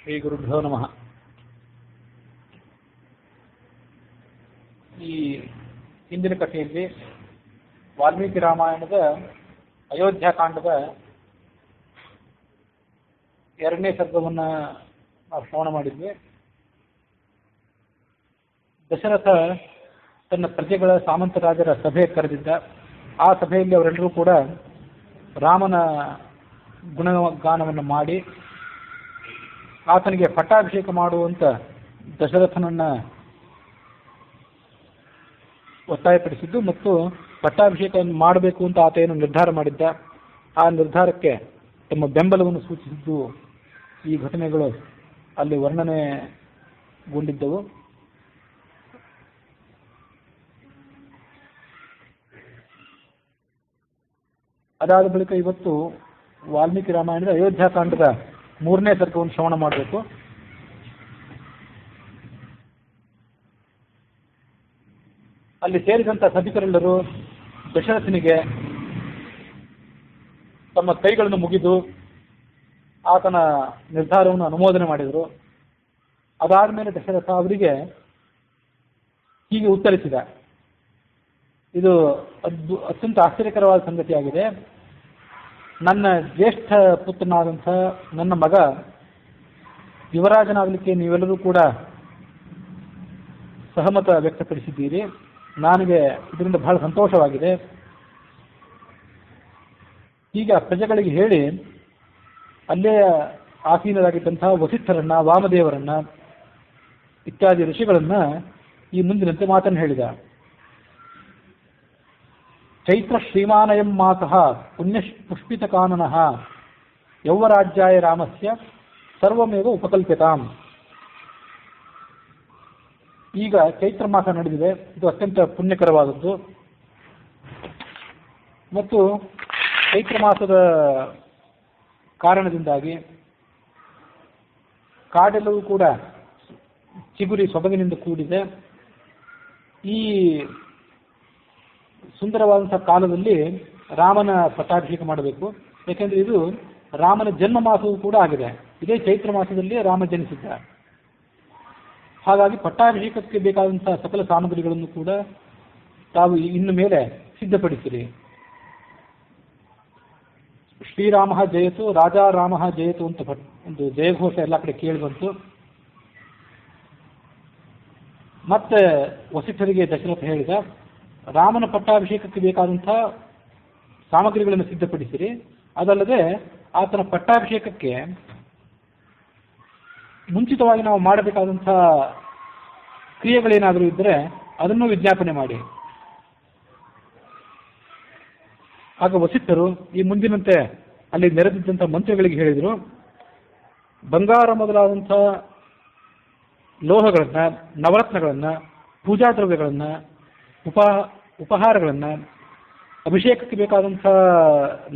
ಶ್ರೀ ಗುರುಭ್ಯೋ ನಮಃ. ಈ ಹಿಂದಿನ ಕಥೆಯಲ್ಲಿ ವಾಲ್ಮೀಕಿ ರಾಮಾಯಣದ ಅಯೋಧ್ಯಾಕಾಂಡದ 2ನೇ ಸರ್ಗವನ್ನು ನಾವು ಶ್ರವಣ ಮಾಡಿದ್ವಿ. ದಶರಥ ತನ್ನ ಪ್ರಜೆಗಳ ಸಾಮಂತ ರಾಜರ ಸಭೆ ಕರೆದಿದ್ದ. ಆ ಸಭೆಯಲ್ಲಿ ಅವರೆಲ್ಲರೂ ಕೂಡ ರಾಮನ ಗುಣಗಾನವನ್ನು ಮಾಡಿ ಆತನಿಗೆ ಪಟ್ಟಾಭಿಷೇಕ ಮಾಡುವಂತ ದಶರಥನನ್ನ ಒತ್ತಾಯಪಡಿಸಿದ್ದು ಮತ್ತು ಪಟ್ಟಾಭಿಷೇಕವನ್ನು ಮಾಡಬೇಕು ಅಂತ ಆತ ಏನು ನಿರ್ಧಾರ ಮಾಡಿದ್ದ, ಆ ನಿರ್ಧಾರಕ್ಕೆ ತಮ್ಮ ಬೆಂಬಲವನ್ನು ಸೂಚಿಸಿದ್ದು ಈ ಘಟನೆಗಳು ಅಲ್ಲಿ ವರ್ಣನೆಗೊಂಡಿದ್ದವು. ಅದಾದ ಬಳಿಕ ಇವತ್ತು ವಾಲ್ಮೀಕಿ ರಾಮಾಯಣದ ಅಯೋಧ್ಯಾಕಾಂಡದ 3ನೇ ಸರ್ಗವನ್ನು ಶ್ರವಣ ಮಾಡಬೇಕು. ಅಲ್ಲಿ ಸೇರಿದಂಥ ಸಭಿಕರೆಲ್ಲರೂ ದಶರಥನಿಗೆ ತಮ್ಮ ಕೈಗಳನ್ನು ಮುಗಿದು ಆತನ ನಿರ್ಧಾರವನ್ನು ಅನುಮೋದನೆ ಮಾಡಿದರು. ಅದಾದ ಮೇಲೆ ದಶರಥ ಅವರಿಗೆ ಹೀಗೆ ಉತ್ತರಿಸಿದ. ಇದು ಅತ್ಯಂತ ಆಶ್ಚರ್ಯಕರವಾದ ಸಂಗತಿಯಾಗಿದೆ. ನನ್ನ ಜ್ಯೇಷ್ಠ ಪುತ್ರನಾದಂಥ ನನ್ನ ಮಗ ಯುವರಾಜನಾಗಲಿಕ್ಕೆ ನೀವೆಲ್ಲರೂ ಕೂಡ ಸಹಮತ ವ್ಯಕ್ತಪಡಿಸಿದ್ದೀರಿ. ನನಗೆ ಇದರಿಂದ ಬಹಳ ಸಂತೋಷವಾಗಿದೆ. ಹೀಗೆ ಪ್ರಜೆಗಳಿಗೆ ಹೇಳಿ ಅಲ್ಲೇ ಆಸೀನರಾಗಿದ್ದಂತಹ ವಸಿಷ್ಠರನ್ನ, ವಾಮದೇವರನ್ನ ಇತ್ಯಾದಿ ಋಷಿಗಳನ್ನ ಈ ಮುಂದಿನಂತೆ ಮಾತನ್ನು ಹೇಳಿದ. ಚೈತ್ರ ಶ್ರೀಮಾನಯಂ ಮಾಸಃ ಪುಣ್ಯ ಪುಷ್ಪಿತ ಕಾನನಃ ಯೌವರಾಜ್ಯಾಯ ರಾಮಸ್ಯ ಸರ್ವಮೇವ ಉಪಕಲ್ಪಿತಾಂ. ಈಗ ಚೈತ್ರ ಮಾಸ ನಡೆದಿದೆ. ಇದು ಅತ್ಯಂತ ಪುಣ್ಯಕರವಾದದ್ದು ಮತ್ತು ಚೈತ್ರ ಮಾಸದ ಕಾರಣದಿಂದಾಗಿ ಕಾಡೆಲ್ಲವೂ ಕೂಡ ಚಿಗುರಿ ಸೊಬಗಿನಿಂದ ಕೂಡಿದೆ. ಈ ಸುಂದರವಾದಂತಹ ಕಾಲದಲ್ಲಿ ರಾಮನ ಪಟ್ಟಾಭಿಷೇಕ ಮಾಡಬೇಕು. ಯಾಕೆಂದ್ರೆ ಇದು ರಾಮನ ಜನ್ಮ ಮಾಸವೂ ಕೂಡ ಆಗಿದೆ. ಇದೇ ಚೈತ್ರ ಮಾಸದಲ್ಲಿ ರಾಮ ಜನಿಸಿದ್ದ. ಹಾಗಾಗಿ ಪಟ್ಟಾಭಿಷೇಕಕ್ಕೆ ಬೇಕಾದಂತಹ ಸಕಲ ಸಾಮಗ್ರಿಗಳನ್ನು ಕೂಡ ತಾವು ಇನ್ನು ಮೇಲೆ ಸಿದ್ಧಪಡಿಸಿರಿ. ಶ್ರೀರಾಮ ಜಯತು, ರಾಜಾ ರಾಮ ಜಯತು ಅಂತ ಒಂದು ಜಯಘೋಷ ಎಲ್ಲ ಕಡೆ ಕೇಳಿ ಬಂತು. ಮತ್ತೆ ವಸಿಷ್ಠರಿಗೆ ದಶರಥ ಹೇಳಿದ, ರಾಮನ ಪಟ್ಟಾಭಿಷೇಕಕ್ಕೆ ಬೇಕಾದಂತಹ ಸಾಮಗ್ರಿಗಳನ್ನು ಸಿದ್ಧಪಡಿಸಿರಿ. ಅದಲ್ಲದೆ ಆತನ ಪಟ್ಟಾಭಿಷೇಕಕ್ಕೆ ಮುಂಚಿತವಾಗಿ ನಾವು ಮಾಡಬೇಕಾದಂತಹ ಕ್ರಿಯೆಗಳೇನಾದರೂ ಇದ್ದರೆ ಅದನ್ನು ವಿಜ್ಞಾಪನೆ ಮಾಡಿ. ಆಗ ವಸಿಷ್ಠರು ಈ ಮುಂದಿನಂತೆ ಅಲ್ಲಿ ನೆರೆದಿದ್ದಂಥ ಮಂತ್ರಿಗಳಿಗೆ ಹೇಳಿದರು. ಬಂಗಾರ ಮೊದಲಾದಂಥ ಲೋಹಗಳನ್ನ, ನವರತ್ನಗಳನ್ನ, ಪೂಜಾ ದ್ರವ್ಯಗಳನ್ನ, ಉಪಹಾರಗಳನ್ನು, ಅಭಿಷೇಕಕ್ಕೆ ಬೇಕಾದಂಥ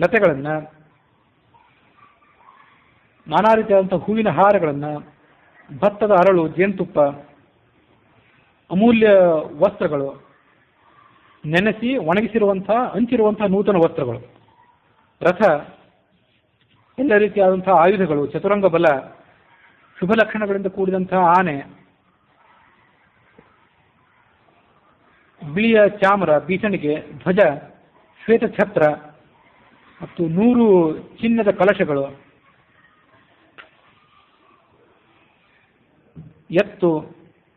ಲತೆಗಳನ್ನು, ನಾನಾ ರೀತಿಯಾದಂಥ ಹೂವಿನ ಹಾರಗಳನ್ನು, ಭತ್ತದ ಅರಳು, ಜೇನುತುಪ್ಪ, ಅಮೂಲ್ಯ ವಸ್ತ್ರಗಳು, ನೆನೆಸಿ ಒಣಗಿಸಿರುವಂಥ ಹಂಚಿರುವಂಥ ನೂತನ ವಸ್ತ್ರಗಳು, ರಥ, ಎಲ್ಲ ರೀತಿಯಾದಂಥ ಆಯುಧಗಳು, ಚತುರಂಗ ಬಲ, ಶುಭ ಲಕ್ಷಣಗಳಿಂದ ಕೂಡಿದಂತಹ ಆನೆ, ಬಿಳಿಯ ಚಾಮರ, ಬೀಸಣಿಗೆ, ಧ್ವಜ, ಶ್ವೇತ ಛತ್ರ ಮತ್ತು 100 ಚಿನ್ನದ ಕಲಶಗಳು, ಎತ್ತು,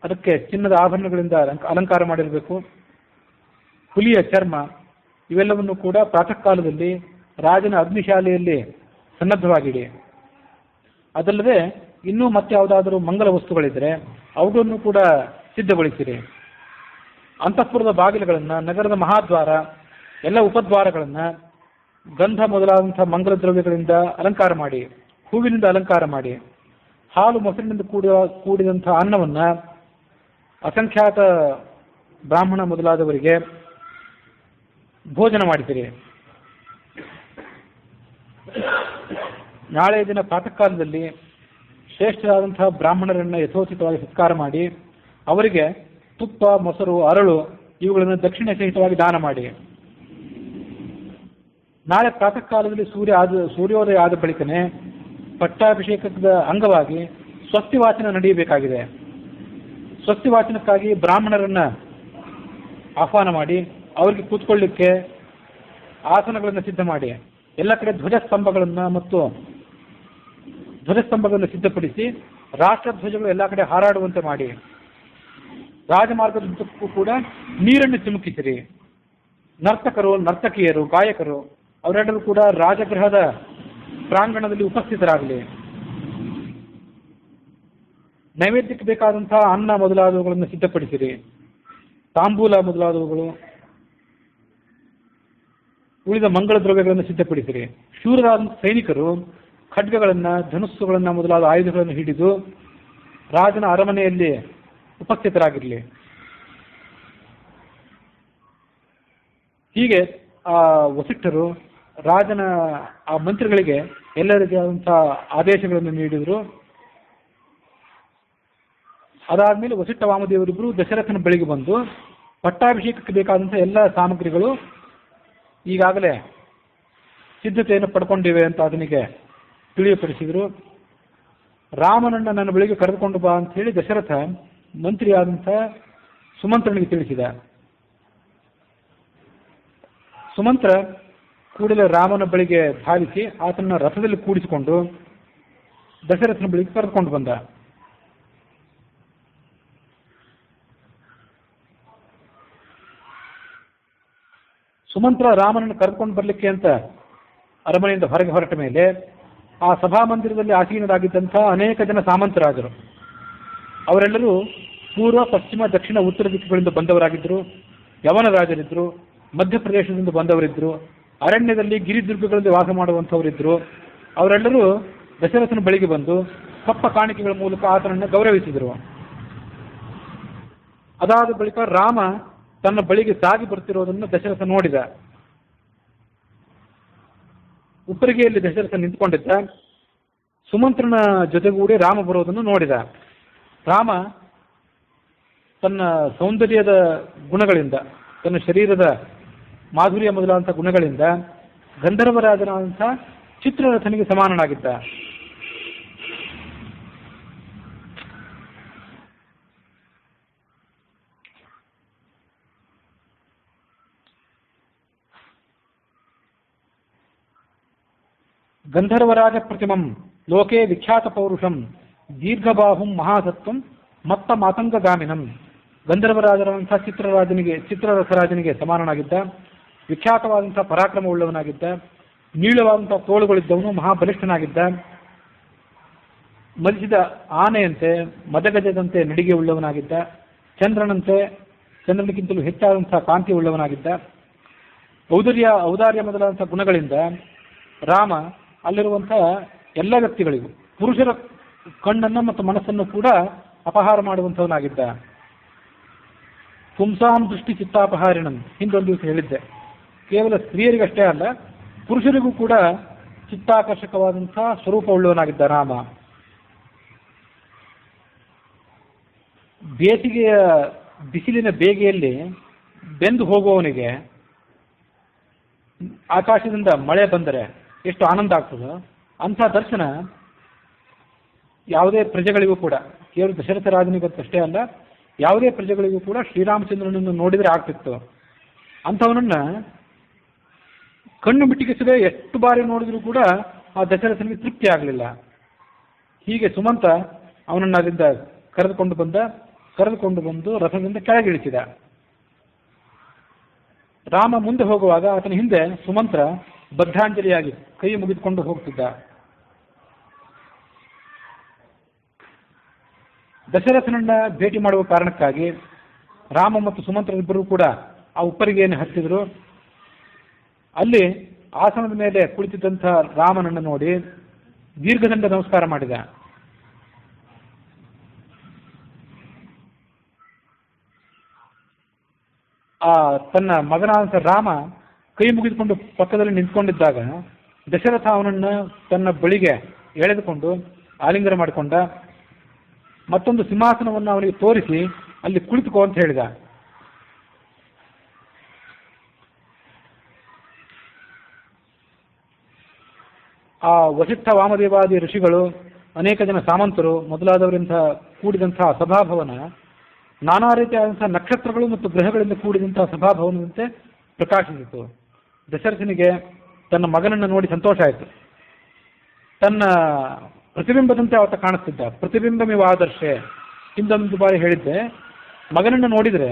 ಅದಕ್ಕೆ ಚಿನ್ನದ ಆಭರಣಗಳಿಂದ ಅಲಂಕಾರ ಮಾಡಿರಬೇಕು, ಹುಲಿಯ ಚರ್ಮ, ಇವೆಲ್ಲವನ್ನು ಕೂಡ ಪ್ರಾತಃ ಕಾಲದಲ್ಲಿ ರಾಜನ ಅಗ್ನಿಶಾಲೆಯಲ್ಲಿ ಸನ್ನದ್ಧವಾಗಿಡಿ. ಅದಲ್ಲದೆ ಇನ್ನೂ ಮತ್ತೆ ಯಾವುದಾದರೂ ಮಂಗಲ ವಸ್ತುಗಳಿದ್ದರೆ ಅವುಗಳನ್ನು ಕೂಡ ಸಿದ್ಧಗೊಳಿಸಿರಿ. ಅಂತಃಪುರದ ಬಾಗಿಲುಗಳನ್ನು, ನಗರದ ಮಹಾದ್ವಾರ, ಎಲ್ಲ ಉಪದ್ವಾರಗಳನ್ನು ಗಂಧ ಮೊದಲಾದಂಥ ಮಂಗಲ ದ್ರವ್ಯಗಳಿಂದ ಅಲಂಕಾರ ಮಾಡಿ, ಹೂವಿನಿಂದ ಅಲಂಕಾರ ಮಾಡಿ, ಹಾಲು ಮೊಸರಿನಿಂದ ಕೂಡಿದಂಥ ಅನ್ನವನ್ನು ಅಸಂಖ್ಯಾತ ಬ್ರಾಹ್ಮಣ ಮೊದಲಾದವರಿಗೆ ಭೋಜನ ಮಾಡಿಸಿರಿ. ನಾಳೆ ದಿನ ಪ್ರಾತಃ ಕಾಲದಲ್ಲಿ ಶ್ರೇಷ್ಠರಾದಂತಹ ಬ್ರಾಹ್ಮಣರನ್ನು ಯಥೋಚಿತವಾಗಿ ಸತ್ಕಾರ ಮಾಡಿ ಅವರಿಗೆ ತುಪ್ಪ, ಮೊಸರು, ಅರಳು ಇವುಗಳನ್ನು ದಕ್ಷಿಣ ಸಹಿತವಾಗಿ ದಾನ ಮಾಡಿ. ನಾಳೆ ಪ್ರಾತಃ ಕಾಲದಲ್ಲಿ ಸೂರ್ಯೋದಯ ಆದ ಬಳಿಕನೇ ಪಟ್ಟಾಭಿಷೇಕದ ಅಂಗವಾಗಿ ಸ್ವಸ್ತಿ ವಾಚನ ನಡೆಯಬೇಕಾಗಿದೆ. ಸ್ವಸ್ತಿ ವಾಚನಕ್ಕಾಗಿ ಬ್ರಾಹ್ಮಣರನ್ನ ಆಹ್ವಾನ ಮಾಡಿ ಅವರಿಗೆ ಕೂತ್ಕೊಳ್ಳಿಕ್ಕೆ ಆಸನಗಳನ್ನು ಸಿದ್ಧ ಮಾಡಿ ಎಲ್ಲ ಕಡೆ ಧ್ವಜಸ್ತಂಭಗಳನ್ನು ಸಿದ್ಧಪಡಿಸಿ ರಾಷ್ಟ್ರಧ್ವಜಗಳು ಎಲ್ಲ ಕಡೆ ಹಾರಾಡುವಂತೆ ಮಾಡಿ ರಾಜಮಾರ್ಗದುದ್ದಕ್ಕೂ ಕೂಡ ನೀರನ್ನು ಚಿಮುಕಿಸಿರಿ. ನರ್ತಕರು, ನರ್ತಕಿಯರು, ಗಾಯಕರು ಅವರೆಲ್ಲರೂ ಕೂಡ ರಾಜಗೃಹದ ಪ್ರಾಂಗಣದಲ್ಲಿ ಉಪಸ್ಥಿತರಾಗಲಿ. ನೈವೇದ್ಯಕ್ಕೆ ಬೇಕಾದಂತಹ ಅನ್ನ ಮೊದಲಾದವುಗಳನ್ನು ಸಿದ್ಧಪಡಿಸಿರಿ. ತಾಂಬೂಲ ಮೊದಲಾದವುಗಳು, ಉಳಿದ ಮಂಗಳ ದ್ರವ್ಯಗಳನ್ನು ಸಿದ್ಧಪಡಿಸಿರಿ. ಶೂರರಾದ ಸೈನಿಕರು ಖಡ್ಗಗಳನ್ನು, ಧನುಸ್ಸುಗಳನ್ನು ಮೊದಲಾದ ಆಯುಧಗಳನ್ನು ಹಿಡಿದು ರಾಜನ ಅರಮನೆಯಲ್ಲಿ ಉಪಸ್ಥಿತರಾಗಿರಲಿ. ಹೀಗೆ ಆ ವಸಿಷ್ಠರು ರಾಜನ ಆ ಮಂತ್ರಿಗಳಿಗೆ ಎಲ್ಲರಿಗೆ ಆದಂತಹ ಆದೇಶಗಳನ್ನು ನೀಡಿದರು. ಅದಾದ್ಮೇಲೆ ವಸಿಷ್ಠ ವಾಮದೇವರಿಬ್ಬರು ದಶರಥನ ಬಳಿಗೆ ಬಂದು ಪಟ್ಟಾಭಿಷೇಕಕ್ಕೆ ಬೇಕಾದಂಥ ಎಲ್ಲ ಸಾಮಗ್ರಿಗಳು ಈಗಾಗಲೇ ಸಿದ್ಧತೆಯನ್ನು ಪಡ್ಕೊಂಡಿವೆ ಅಂತ ಅದನಿಗೆ ತಿಳಿಯಪಡಿಸಿದರು. ರಾಮನನ್ನ ನನ್ನ ಬಳಿಗೆ ಕರೆದುಕೊಂಡು ಬಾ ಅಂತ ಹೇಳಿ ದಶರಥ ಮಂತ್ರಿಯಾದಂಥ ಸುಮಂತ್ರನಿಗೆ ತಿಳಿಸಿದ. ಸುಮಂತ್ರ ಕೂಡಲೇ ರಾಮನ ಬಳಿಗೆ ಧಾವಿಸಿ ಆತನ ರಥದಲ್ಲಿ ಕೂಡಿಸಿಕೊಂಡು ದಶರಥನ ಬಳಿಗೆ ಕರೆದುಕೊಂಡು ಬಂದ. ಸುಮಂತ್ರ ರಾಮನನ್ನು ಕರೆದುಕೊಂಡು ಬರಲಿಕ್ಕೆ ಅಂತ ಅರಮನೆಯಿಂದ ಹೊರಗೆ ಹೊರಟ ಮೇಲೆ ಆ ಸಭಾಮಂದಿರದಲ್ಲಿ ಆಸೀನರಾಗಿದ್ದಂಥ ಅನೇಕ ಜನ ಸಾಮಂತರಾದರು. ಅವರೆಲ್ಲರೂ ಪೂರ್ವ, ಪಶ್ಚಿಮ, ದಕ್ಷಿಣ, ಉತ್ತರ ದಿಕ್ಕುಗಳಿಂದ ಬಂದವರಾಗಿದ್ದರು. ಯವನ ರಾಜರಿದ್ದರು, ಮಧ್ಯಪ್ರದೇಶದಿಂದ ಬಂದವರಿದ್ದರು, ಅರಣ್ಯದಲ್ಲಿ ಗಿರಿದುರ್ಗಗಳಲ್ಲಿ ವಾಸ ಮಾಡುವಂಥವರಿದ್ದರು. ಅವರೆಲ್ಲರೂ ದಶರಥನ ಬಳಿಗೆ ಬಂದು ಕಪ್ಪ ಕಾಣಿಕೆಗಳ ಮೂಲಕ ಆತನನ್ನು ಗೌರವಿಸಿದರು. ಅದಾದ ಬಳಿಕ ರಾಮ ತನ್ನ ಬಳಿಗೆ ಸಾಗಿ ಬರ್ತಿರೋದನ್ನು ದಶರಥ ನೋಡಿದ. ಉಪ್ಪರಿಗೆಯಲ್ಲಿ ದಶರಥ ನಿಂತುಕೊಂಡಿದ್ದ. ಸುಮಂತ್ರನ ಜೊತೆಗೂಡಿ ರಾಮ ಬರೋದನ್ನು ನೋಡಿದ. ರಾಮ ತನ್ನ ಸೌಂದರ್ಯದ ಗುಣಗಳಿಂದ, ತನ್ನ ಶರೀರದ ಮಾಧುರ್ಯ ಮೊದಲಾದಂಥ ಗುಣಗಳಿಂದ ಗಂಧರ್ವರಾಜನಾದಂಥ ಚಿತ್ರರಥನಿಗೆ ಸಮಾನನಾಗಿದ್ದ. ಗಂಧರ್ವರಾಜ ಪ್ರತಿಮಂ ಲೋಕೆ ವಿಖ್ಯಾತ ಪೌರುಷಂ ದೀರ್ಘಬಾಹುಂ ಮಹಾಸತ್ವಂ ಮತ್ತ ಮಾತಂಗಗಾಮಿನಂ. ಗಂಧರ್ವರಾಜರಂಥ ಚಿತ್ರರಥರಾಜನಿಗೆ ಸಮಾನನಾಗಿದ್ದ, ವಿಖ್ಯಾತವಾದಂಥ ಪರಾಕ್ರಮವುಳ್ಳವನಾಗಿದ್ದ, ನೀಳವಾದಂಥ ತೋಳುಗಳಿದ್ದವನು, ಮಹಾಬಲಿಷ್ಠನಾಗಿದ್ದ, ಮಲಿಸಿದ ಆನೆಯಂತೆ ಮದಗಜದಂತೆ ನಡಿಗೆ ಉಳ್ಳವನಾಗಿದ್ದ, ಚಂದ್ರನಿಗಿಂತಲೂ ಹೆಚ್ಚಾದಂಥ ಕಾಂತಿ ಉಳ್ಳವನಾಗಿದ್ದ. ಔದಾರ್ಯ ಮೊದಲಾದಂಥ ಗುಣಗಳಿಂದ ರಾಮ ಅಲ್ಲಿರುವಂಥ ಎಲ್ಲ ವ್ಯಕ್ತಿಗಳಿಗೂ ಪುರುಷರ ಕಣ್ಣನ್ನು ಮತ್ತು ಮನಸ್ಸನ್ನು ಕೂಡ ಅಪಹಾರ ಮಾಡುವಂಥವನಾಗಿದ್ದ. ಪುಂಸಾಂ ದೃಷ್ಟಿ ಚಿತ್ತಾಪಹಾರಿಣಂ ಹಿಂದೊಂದು ದಿವಸ ಹೇಳಿದ್ದೆ. ಕೇವಲ ಸ್ತ್ರೀಯರಿಗಷ್ಟೇ ಅಲ್ಲ, ಪುರುಷರಿಗೂ ಕೂಡ ಚಿತ್ತಾಕರ್ಷಕವಾದಂಥ ಸ್ವರೂಪ ಉಳ್ಳವನಾಗಿದ್ದ ರಾಮ. ಬೇಸಿಗೆಯ ಬಿಸಿಲಿನ ಬೇಗೆಯಲ್ಲಿ ಬೆಂದು ಹೋಗುವವನಿಗೆ ಆಕಾಶದಿಂದ ಮಳೆ ಬಂದರೆ ಎಷ್ಟು ಆನಂದ ಆಗ್ತದೋ ಅಂಥ ದರ್ಶನ ಯಾವುದೇ ಪ್ರಜೆಗಳಿಗೂ ಕೂಡ, ಕೇವಲ ದಶರಥ ರಾಜನಿಗಷ್ಟೇ ಅಲ್ಲ, ಯಾವುದೇ ಪ್ರಜೆಗಳಿಗೂ ಕೂಡ ಶ್ರೀರಾಮಚಂದ್ರನನ್ನು ನೋಡಿದರೆ ಆಗ್ತಿತ್ತು. ಅಂಥವನನ್ನ ಕಣ್ಣು ಮಿಟ್ಟಿಗಿಸದೆ ಎಷ್ಟು ಬಾರಿ ನೋಡಿದ್ರೂ ಕೂಡ ಆ ದಶರಥನಿಗೆ ತೃಪ್ತಿ ಆಗಲಿಲ್ಲ. ಹೀಗೆ ಸುಮಂತ ಅವನನ್ನು ಅದರಿಂದ ಕರೆದುಕೊಂಡು ಬಂದು ರಥದಿಂದ ಕೆಳಗಿಳಿಸಿದ. ರಾಮ ಮುಂದೆ ಹೋಗುವಾಗ ಆತನ ಹಿಂದೆ ಸುಮಂತ್ರ ಬದ್ಧಾಂಜಲಿಯಾಗಿ ಕೈ ಮುಗಿದುಕೊಂಡು ಹೋಗ್ತಿದ್ದ. ದಶರಥನನ್ನ ಭೇಟಿ ಮಾಡುವ ಕಾರಣಕ್ಕಾಗಿ ರಾಮ ಮತ್ತು ಸುಮಂತ್ರರಿಬ್ಬರೂ ಕೂಡ ಆ ಉಪ್ಪರಿಗೆಯನ್ನು ಹತ್ತಿದ್ರು. ಅಲ್ಲಿ ಆಸನದ ಮೇಲೆ ಕುಳಿತಿದ್ದಂಥ ರಾಮನನ್ನು ನೋಡಿ ದೀರ್ಘದಂಡ ನಮಸ್ಕಾರ ಮಾಡಿದ. ತನ್ನ ಮಗನಾದಂಥ ರಾಮ ಕೈ ಮುಗಿದುಕೊಂಡು ಪಕ್ಕದಲ್ಲಿ ನಿಂತ್ಕೊಂಡಿದ್ದಾಗ ದಶರಥ ಅವನನ್ನು ತನ್ನ ಬಳಿಗೆ ಎಳೆದುಕೊಂಡು ಆಲಿಂಗನ ಮಾಡಿಕೊಂಡ. ಮತ್ತೊಂದು ಸಿಂಹಾಸನವನ್ನು ಅವನಿಗೆ ತೋರಿಸಿ ಅಲ್ಲಿ ಕುಳಿತುಕೋ ಅಂತ ಹೇಳಿದ. ಆ ವಸಿಷ್ಠ ವಾಮದೇವಾದಿ ಋಷಿಗಳು ಅನೇಕ ಜನ ಸಾಮಂತರು ಮೊದಲಾದವರಿಂದ ಕೂಡಿದಂತಹ ಸಭಾಭವನ ನಾನಾ ರೀತಿಯಾದಂತಹ ನಕ್ಷತ್ರಗಳು ಮತ್ತು ಗ್ರಹಗಳಿಂದ ಕೂಡಿದಂತಹ ಸಭಾಭವನದಂತೆ ಪ್ರಕಾಶಿಸಿತು. ದಶರಥನಿಗೆ ತನ್ನ ಮಗನನ್ನು ನೋಡಿ ಸಂತೋಷ ಆಯಿತು. ತನ್ನ ಪ್ರತಿಬಿಂಬದಂತೆ ಆತ ಕಾಣಿಸ್ತಿದ್ದ. ಪ್ರತಿಬಿಂಬಮಿವ ಆದರ್ಶೆ, ಹಿಂದೊಂದು ಬಾರಿ ಹೇಳಿದ್ದೆ, ಮಗನನ್ನು ನೋಡಿದರೆ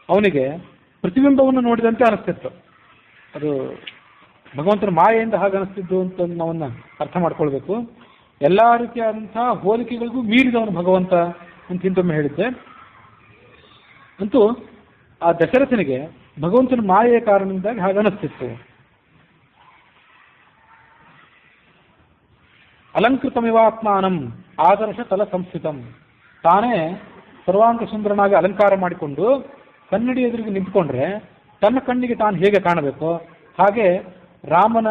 ಅವನಿಗೆ ಪ್ರತಿಬಿಂಬವನ್ನು ನೋಡಿದಂತೆ ಅನಿಸ್ತಿತ್ತು. ಅದು ಭಗವಂತನ ಮಾಯೆಯಿಂದ ಹಾಗೆ ಅನಿಸ್ತಿದ್ದು ಅಂತ ನಾವನ್ನ ಅರ್ಥ ಮಾಡ್ಕೊಳ್ಬೇಕು. ಎಲ್ಲ ರೀತಿಯಾದಂತಹ ಹೋಲಿಕೆಗಳಿಗೂ ಮೀರಿದವನು ಭಗವಂತ ಅಂತ ಹಿಂದೊಮ್ಮೆ ಹೇಳಿದ್ದೆ. ಅಂತೂ ಆ ದಶರಥನಿಗೆ ಭಗವಂತನ ಮಾಯೆಯ ಕಾರಣದಿಂದಾಗಿ ಹಾಗೆ ಅನಿಸ್ತಿತ್ತು. ಅಲಂಕೃತಮಿವಾತ್ಮಾನಂ ಆದರ್ಶ ತಲ ಸಂಸ್ಥಿತಂ, ತಾನೇ ಸರ್ವಾಂಗ ಸುಂದರನಾಗಿ ಅಲಂಕಾರ ಮಾಡಿಕೊಂಡು ಕನ್ನಡಿ ಎದುರಿಗೆ ನಿಂತ್ಕೊಂಡ್ರೆ ತನ್ನ ಕಣ್ಣಿಗೆ ತಾನು ಹೇಗೆ ಕಾಣಬೇಕು ಹಾಗೆ ರಾಮನ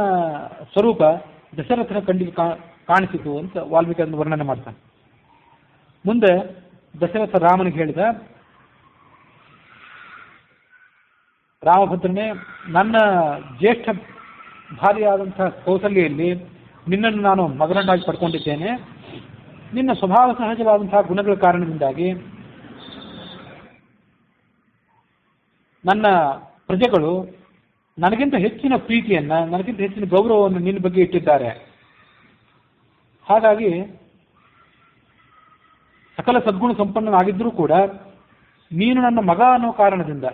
ಸ್ವರೂಪ ದಶರಥನ ಕಣ್ಣಿಗೆ ಕಾಣಿಸಿತು ಅಂತ ವಾಲ್ಮೀಕಿ ಅದನ್ನು ವರ್ಣನೆ ಮಾಡ್ತಾನೆ. ಮುಂದೆ ದಶರಥ ರಾಮನಿಗೆ ಹೇಳಿದ, ರಾಮಭದ್ರನೇ, ನನ್ನ ಜ್ಯೇಷ್ಠ ಭಾರ್ಯೆಯಾದಂತಹ ಕೌಸಲ್ಯಲ್ಲಿ ನಿನ್ನನ್ನು ನಾನು ಮಗನನ್ನಾಗಿ ಪಡ್ಕೊಂಡಿದ್ದೇನೆ. ನಿನ್ನ ಸ್ವಭಾವ ಸಹಜವಾದಂತಹ ಗುಣಗಳ ಕಾರಣದಿಂದಾಗಿ ನನ್ನ ಪ್ರಜೆಗಳು ನನಗಿಂತ ಹೆಚ್ಚಿನ ಪ್ರೀತಿಯನ್ನ, ನನಗಿಂತ ಹೆಚ್ಚಿನ ಗೌರವವನ್ನು ನಿನ್ನ ಬಗ್ಗೆ ಇಟ್ಟಿದ್ದಾರೆ. ಹಾಗಾಗಿ ಸಕಲ ಸದ್ಗುಣ ಸಂಪನ್ನನಾಗಿದ್ದರೂ ಕೂಡ ನೀನು ನನ್ನ ಮಗ ಅನ್ನೋ ಕಾರಣದಿಂದ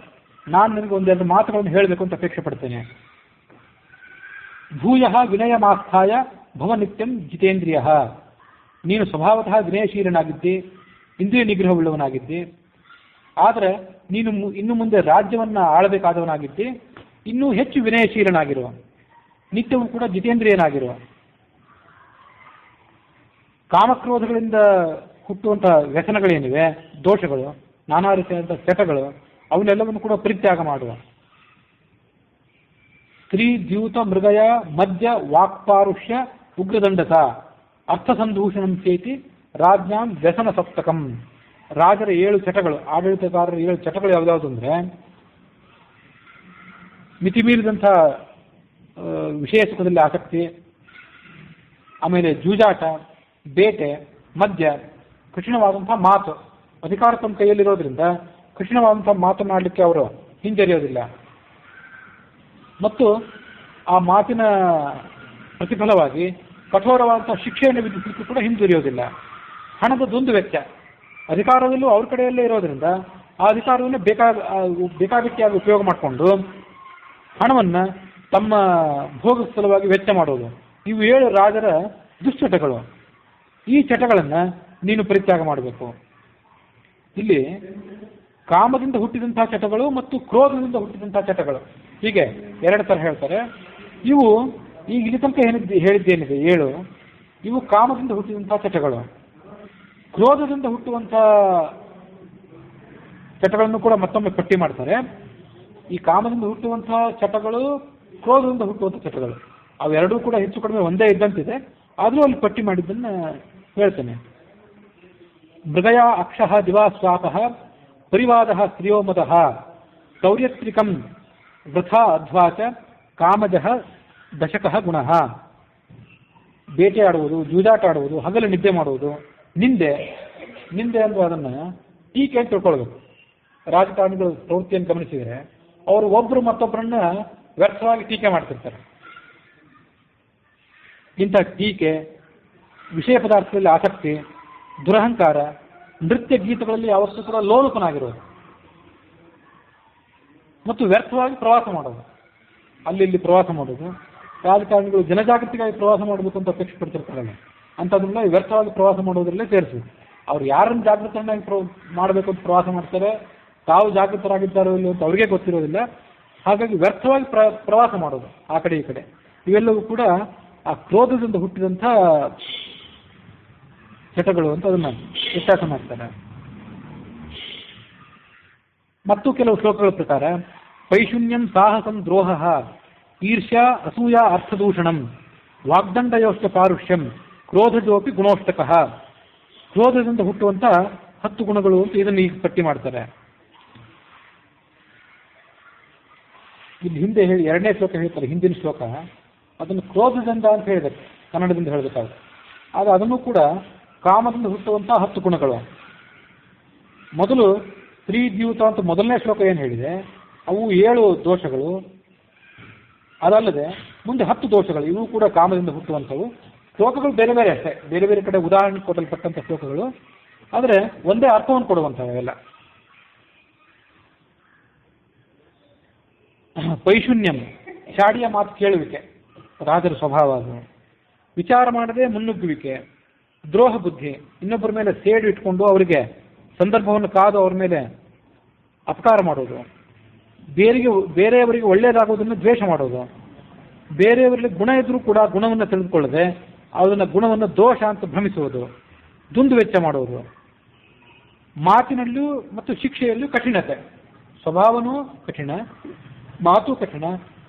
ನಾನು ನಿನಗೆ ಒಂದೆರಡು ಮಾತುಗಳನ್ನು ಹೇಳಬೇಕು ಅಂತ ಅಪೇಕ್ಷೆ ಪಡ್ತೇನೆ. ಭೂಯ ವಿನಯಮಾಸ್ಥಾಯ ಭವ ನಿತ್ಯಂ ಜಿತೇಂದ್ರಿಯ, ನೀನು ಸ್ವಭಾವತಃ ವಿನಯಶೀಲನಾಗಿದ್ದಿ, ಇಂದ್ರಿಯ ನಿಗ್ರಹವುಳ್ಳವನಾಗಿದ್ದಿ. ಆದರೆ ನೀನು ಇನ್ನು ಮುಂದೆ ರಾಜ್ಯವನ್ನ ಆಳಬೇಕಾದವನಾಗಿದ್ದಿ, ಇನ್ನೂ ಹೆಚ್ಚು ವಿನಯಶೀಲನಾಗಿರುವ, ನಿತ್ಯವೂ ಕೂಡ ಜಿತೇಂದ್ರಿಯನಾಗಿರುವ. ಕಾಮಕ್ರೋಧಗಳಿಂದ ಹುಟ್ಟುವಂತಹ ವ್ಯಸನಗಳೇನಿವೆ, ದೋಷಗಳು, ನಾನಾ ರೀತಿಯಾದಂತಹ ಚಟಗಳು, ಅವನ್ನೆಲ್ಲವನ್ನು ಕೂಡ ಪರಿತ್ಯಾಗ ಮಾಡುವ. ಸ್ತ್ರೀ ದ್ಯೂತ ಮೃಗಯ ಮಧ್ಯ ವಾಕ್ಪಾರುಷ್ಯ ಉಗ್ರದಂಡತ ಅರ್ಥಸಂದೂಷಣಂ ಚೇತಿ ರಾಜ್ಞಾಂ ವ್ಯಸನ ಸಪ್ತಕಂ. ರಾಜರ 7 ಚಟಗಳು, ಆಡಳಿತಗಾರರ 7 ಚಟಗಳು ಯಾವುದಾವುದು ಅಂದರೆ ಮಿತಿಮೀರಿದಂಥ ವಿಷಯ ಸುಖದಲ್ಲಿ ಆಸಕ್ತಿ, ಆಮೇಲೆ ಜೂಜಾಟ, ಬೇಟೆ, ಮದ್ಯ, ಕಠಿಣವಾದಂಥ ಮಾತು. ಅಧಿಕಾರ ತಮ್ಮ ಕೈಯಲ್ಲಿರೋದ್ರಿಂದ ಕಠಿಣವಾದಂಥ ಮಾತನಾಡಲಿಕ್ಕೆ ಅವರು ಹಿಂಜರಿಯೋದಿಲ್ಲ ಮತ್ತು ಆ ಮಾತಿನ ಪ್ರತಿಫಲವಾಗಿ ಕಠೋರವಾದಂಥ ಶಿಕ್ಷೆಯನ್ನು ವಿಧಿಸಲಿಕ್ಕೂ ಕೂಡ ಹಿಂಜರಿಯೋದಿಲ್ಲ. ಹಣದ ದುಂದು ವೆಚ್ಚ, ಅಧಿಕಾರದಲ್ಲೂ ಅವ್ರ ಕಡೆಯಲ್ಲೇ ಇರೋದ್ರಿಂದ ಆ ಅಧಿಕಾರವನ್ನು ಬೇಕಾಬಿಟ್ಟಿಯಾಗಿ ಉಪಯೋಗ ಮಾಡಿಕೊಂಡು ಹಣವನ್ನು ತಮ್ಮ ಭೋಗ ಸಲುವಾಗಿ ವೆಚ್ಚ ಮಾಡೋದು. ಇವು 7 ರಾಜರ ದುಶ್ಚಟಗಳು. ಈ ಚಟಗಳನ್ನು ನೀನು ಪರಿತ್ಯಾಗ ಮಾಡಬೇಕು. ಇಲ್ಲಿ ಕಾಮದಿಂದ ಹುಟ್ಟಿದಂತಹ ಚಟಗಳು ಮತ್ತು ಕ್ರೋಧದಿಂದ ಹುಟ್ಟಿದಂತಹ ಚಟಗಳು, ಹೀಗೆ 2 ಥರ ಹೇಳ್ತಾರೆ. ಇವು ಈಗ ಇಲ್ಲಿ ತನಕ ಹೇಳಿದ್ದೇನಿದೆ 7, ಇವು ಕಾಮದಿಂದ ಹುಟ್ಟಿದಂತಹ ಚಟಗಳು. ಕ್ರೋಧದಿಂದ ಹುಟ್ಟುವಂಥ ಚಟಗಳನ್ನು ಕೂಡ ಮತ್ತೊಮ್ಮೆ ಪಟ್ಟಿ ಮಾಡ್ತಾರೆ. ಈ ಕಾಮದಿಂದ ಹುಟ್ಟುವಂತಹ ಚಟಗಳು, ಕ್ರೋಧದಿಂದ ಹುಟ್ಟುವಂಥ ಚಟಗಳು, ಅವೆರಡೂ ಕೂಡ ಹೆಚ್ಚು ಕಡಿಮೆ ಒಂದೇ ಇದ್ದಂತಿದೆ. ಆದರೂ ಅಲ್ಲಿ ಪಟ್ಟಿ ಮಾಡಿದ್ದನ್ನು ಹೇಳ್ತೇನೆ. ಮೃಗಯ ಅಕ್ಷಃ ದಿವಾಸ್ವಾಪಃ ಪರಿವಾದಃ ಸ್ತ್ರಿಯೋಮದಃ ಸೌರ್ಯತ್ರಿಕಂ ವೃಥಾ ಅಧ್ವಾಚ ಕಾಮಜಃ ದಶಕಃ ಗುಣಃ. ಬೇಟೆಯಾಡುವುದು, ಜೂಜಾಟ ಆಡುವುದು, ಹಗಲು ನಿದ್ದೆ ಮಾಡುವುದು, ನಿಂದೆ ಅಂದ್ರೆ ಅದನ್ನು ಟೀಕೆ ಅಂತ ತಿಳ್ಕೊಳ್ಬೇಕು. ರಾಜಕಾರಣಿಗಳು ಪ್ರವೃತ್ತಿಯನ್ನು ಗಮನಿಸಿದರೆ ಅವರು ಒಬ್ಬರು ಮತ್ತೊಬ್ಬರನ್ನ ವ್ಯರ್ಥವಾಗಿ ಟೀಕೆ ಮಾಡ್ತಿರ್ತಾರೆ. ಇಂಥ ಟೀಕೆ, ವಿಷಯ ಪದಾರ್ಥದಲ್ಲಿ ಆಸಕ್ತಿ, ದುರಹಂಕಾರ, ನೃತ್ಯ ಗೀತಗಳಲ್ಲಿ ಯಾವತ್ತೂ ಕೂಡ ಲೋಲುಪನಾಗಿರೋದು ಮತ್ತು ವ್ಯರ್ಥವಾಗಿ ಪ್ರವಾಸ ಮಾಡೋದು, ಅಲ್ಲಿ ಪ್ರವಾಸ ಮಾಡೋದು. ರಾಜಕಾರಣಿಗಳು ಜನಜಾಗೃತಿಗಾಗಿ ಪ್ರವಾಸ ಮಾಡಬೇಕು ಅಂತ ಅಪೇಕ್ಷೆ ಪಡ್ತಿರ್ತಾರಲ್ಲ, ಅಂಥದ್ದನ್ನ ವ್ಯರ್ಥವಾಗಿ ಪ್ರವಾಸ ಮಾಡೋದ್ರಲ್ಲೇ ಸೇರಿಸಬೇಕು. ಅವ್ರು ಯಾರನ್ನು ಜಾಗೃತರನ್ನಾಗಿ ಮಾಡಬೇಕು ಅಂತ ಪ್ರವಾಸ ಮಾಡ್ತಾರೆ, ತಾವು ಜಾಗೃತರಾಗಿದ್ದಾರೋ ಇಲ್ಲ ಅಂತ ಅವ್ರಿಗೆ ಗೊತ್ತಿರೋದಿಲ್ಲ. ಹಾಗಾಗಿ ವ್ಯರ್ಥವಾಗಿ ಪ್ರವಾಸ ಮಾಡೋದು ಆ ಕಡೆ ಈ ಕಡೆ, ಇವೆಲ್ಲವೂ ಕೂಡ ಆ ಕ್ರೋಧದಿಂದ ಹುಟ್ಟಿದಂಥ ಚಟಗಳು ಅಂತ ಅದನ್ನು ವ್ಯತ್ಯಾಸ ಮಾಡ್ತಾರೆ. ಮತ್ತು ಕೆಲವು ಶ್ಲೋಕಗಳ ಪ್ರಕಾರ ಪೈಶೂನ್ಯಂ ಸಾಹಸಂ ದ್ರೋಹ ಈರ್ಷ್ಯಾ ಅಸೂಯಾ ಅರ್ಥದೂಷಣಂ ವಾಗ್ದಂಡಯೋಶ್ಚ ಪಾರುಷ್ಯಂ ಕ್ರೋಧಜೋಪಿ ಗುಣೋಷ್ಟಕಃ. ಕ್ರೋಧದಿಂದ ಹುಟ್ಟುವಂಥ 10 ಗುಣಗಳು ಅಂತ ಇದನ್ನು ಈಗ ಪಟ್ಟಿ ಮಾಡ್ತಾರೆ. ಇಲ್ಲಿ ಹಿಂದೆ ಹೇಳಿ 2ನೇ ಶ್ಲೋಕ ಹೇಳ್ತಾರೆ, ಹಿಂದಿನ ಶ್ಲೋಕ ಅದನ್ನು ಕ್ರೋಧದಿಂದ ಅಂತ ಹೇಳಿದ್ದಾರೆ, ಕನ್ನಡದಿಂದ ಹೇಳಬೇಕಾಗುತ್ತೆ. ಆದರೆ ಅದನ್ನು ಕೂಡ ಕಾಮದಿಂದ ಹುಟ್ಟುವಂತಹ 10 ಗುಣಗಳು. ಮೊದಲು ಸ್ತ್ರೀದ್ಯೂತ ಅಂತ ಮೊದಲನೇ ಶ್ಲೋಕ ಏನು ಹೇಳಿದೆ, ಅವು 7 ದೋಷಗಳು. ಅದಲ್ಲದೆ ಮುಂದೆ 10 ದೋಷಗಳು, ಇವು ಕೂಡ ಕಾಮದಿಂದ ಹುಟ್ಟುವಂಥವು. ಶ್ಲೋಕಗಳು ಬೇರೆ ಬೇರೆ ಅಷ್ಟೇ, ಬೇರೆ ಬೇರೆ ಕಡೆ ಉದಾಹರಣೆ ಕೊಡಲ್ಪಟ್ಟಂಥ ಶ್ಲೋಕಗಳು, ಆದರೆ ಒಂದೇ ಅರ್ಥವನ್ನು ಕೊಡುವಂಥವೆಲ್ಲ. ಪೈಶೂನ್ಯಂ, ಶಾಡಿಯ ಮಾತು ಕೇಳುವಿಕೆ, ರಾಜರ ಸ್ವಭಾವ ಅದು. ವಿಚಾರ ಮಾಡದೆ ಮುನ್ನುಗ್ಗುವಿಕೆ, ದ್ರೋಹ ಬುದ್ಧಿ, ಇನ್ನೊಬ್ಬರ ಮೇಲೆ ಸೇಡು ಇಟ್ಕೊಂಡು ಅವರಿಗೆ ಸಂದರ್ಭವನ್ನು ಕಾದು ಅವ್ರ ಮೇಲೆ ಅಪಕಾರ ಮಾಡೋದು, ಬೇರೆಯವರಿಗೆ ಒಳ್ಳೆಯದಾಗೋದನ್ನು ದ್ವೇಷ ಮಾಡೋದು, ಬೇರೆಯವರಲ್ಲಿ ಗುಣ ಇದ್ರೂ ಕೂಡ ಗುಣವನ್ನು ತಿಳಿದುಕೊಳ್ಳದೆ ಅದನ್ನು ಗುಣವನ್ನು ದೋಷ ಅಂತ ಭ್ರಮಿಸುವುದು, ದುಂದು ವೆಚ್ಚ ಮಾಡುವುದು, ಮಾತಿನಲ್ಲೂ ಮತ್ತು ಶಿಕ್ಷೆಯಲ್ಲೂ ಕಠಿಣತೆ. ಸ್ವಭಾವನೂ ಕಠಿಣ, ಮಾತು ಕಠಿಣ.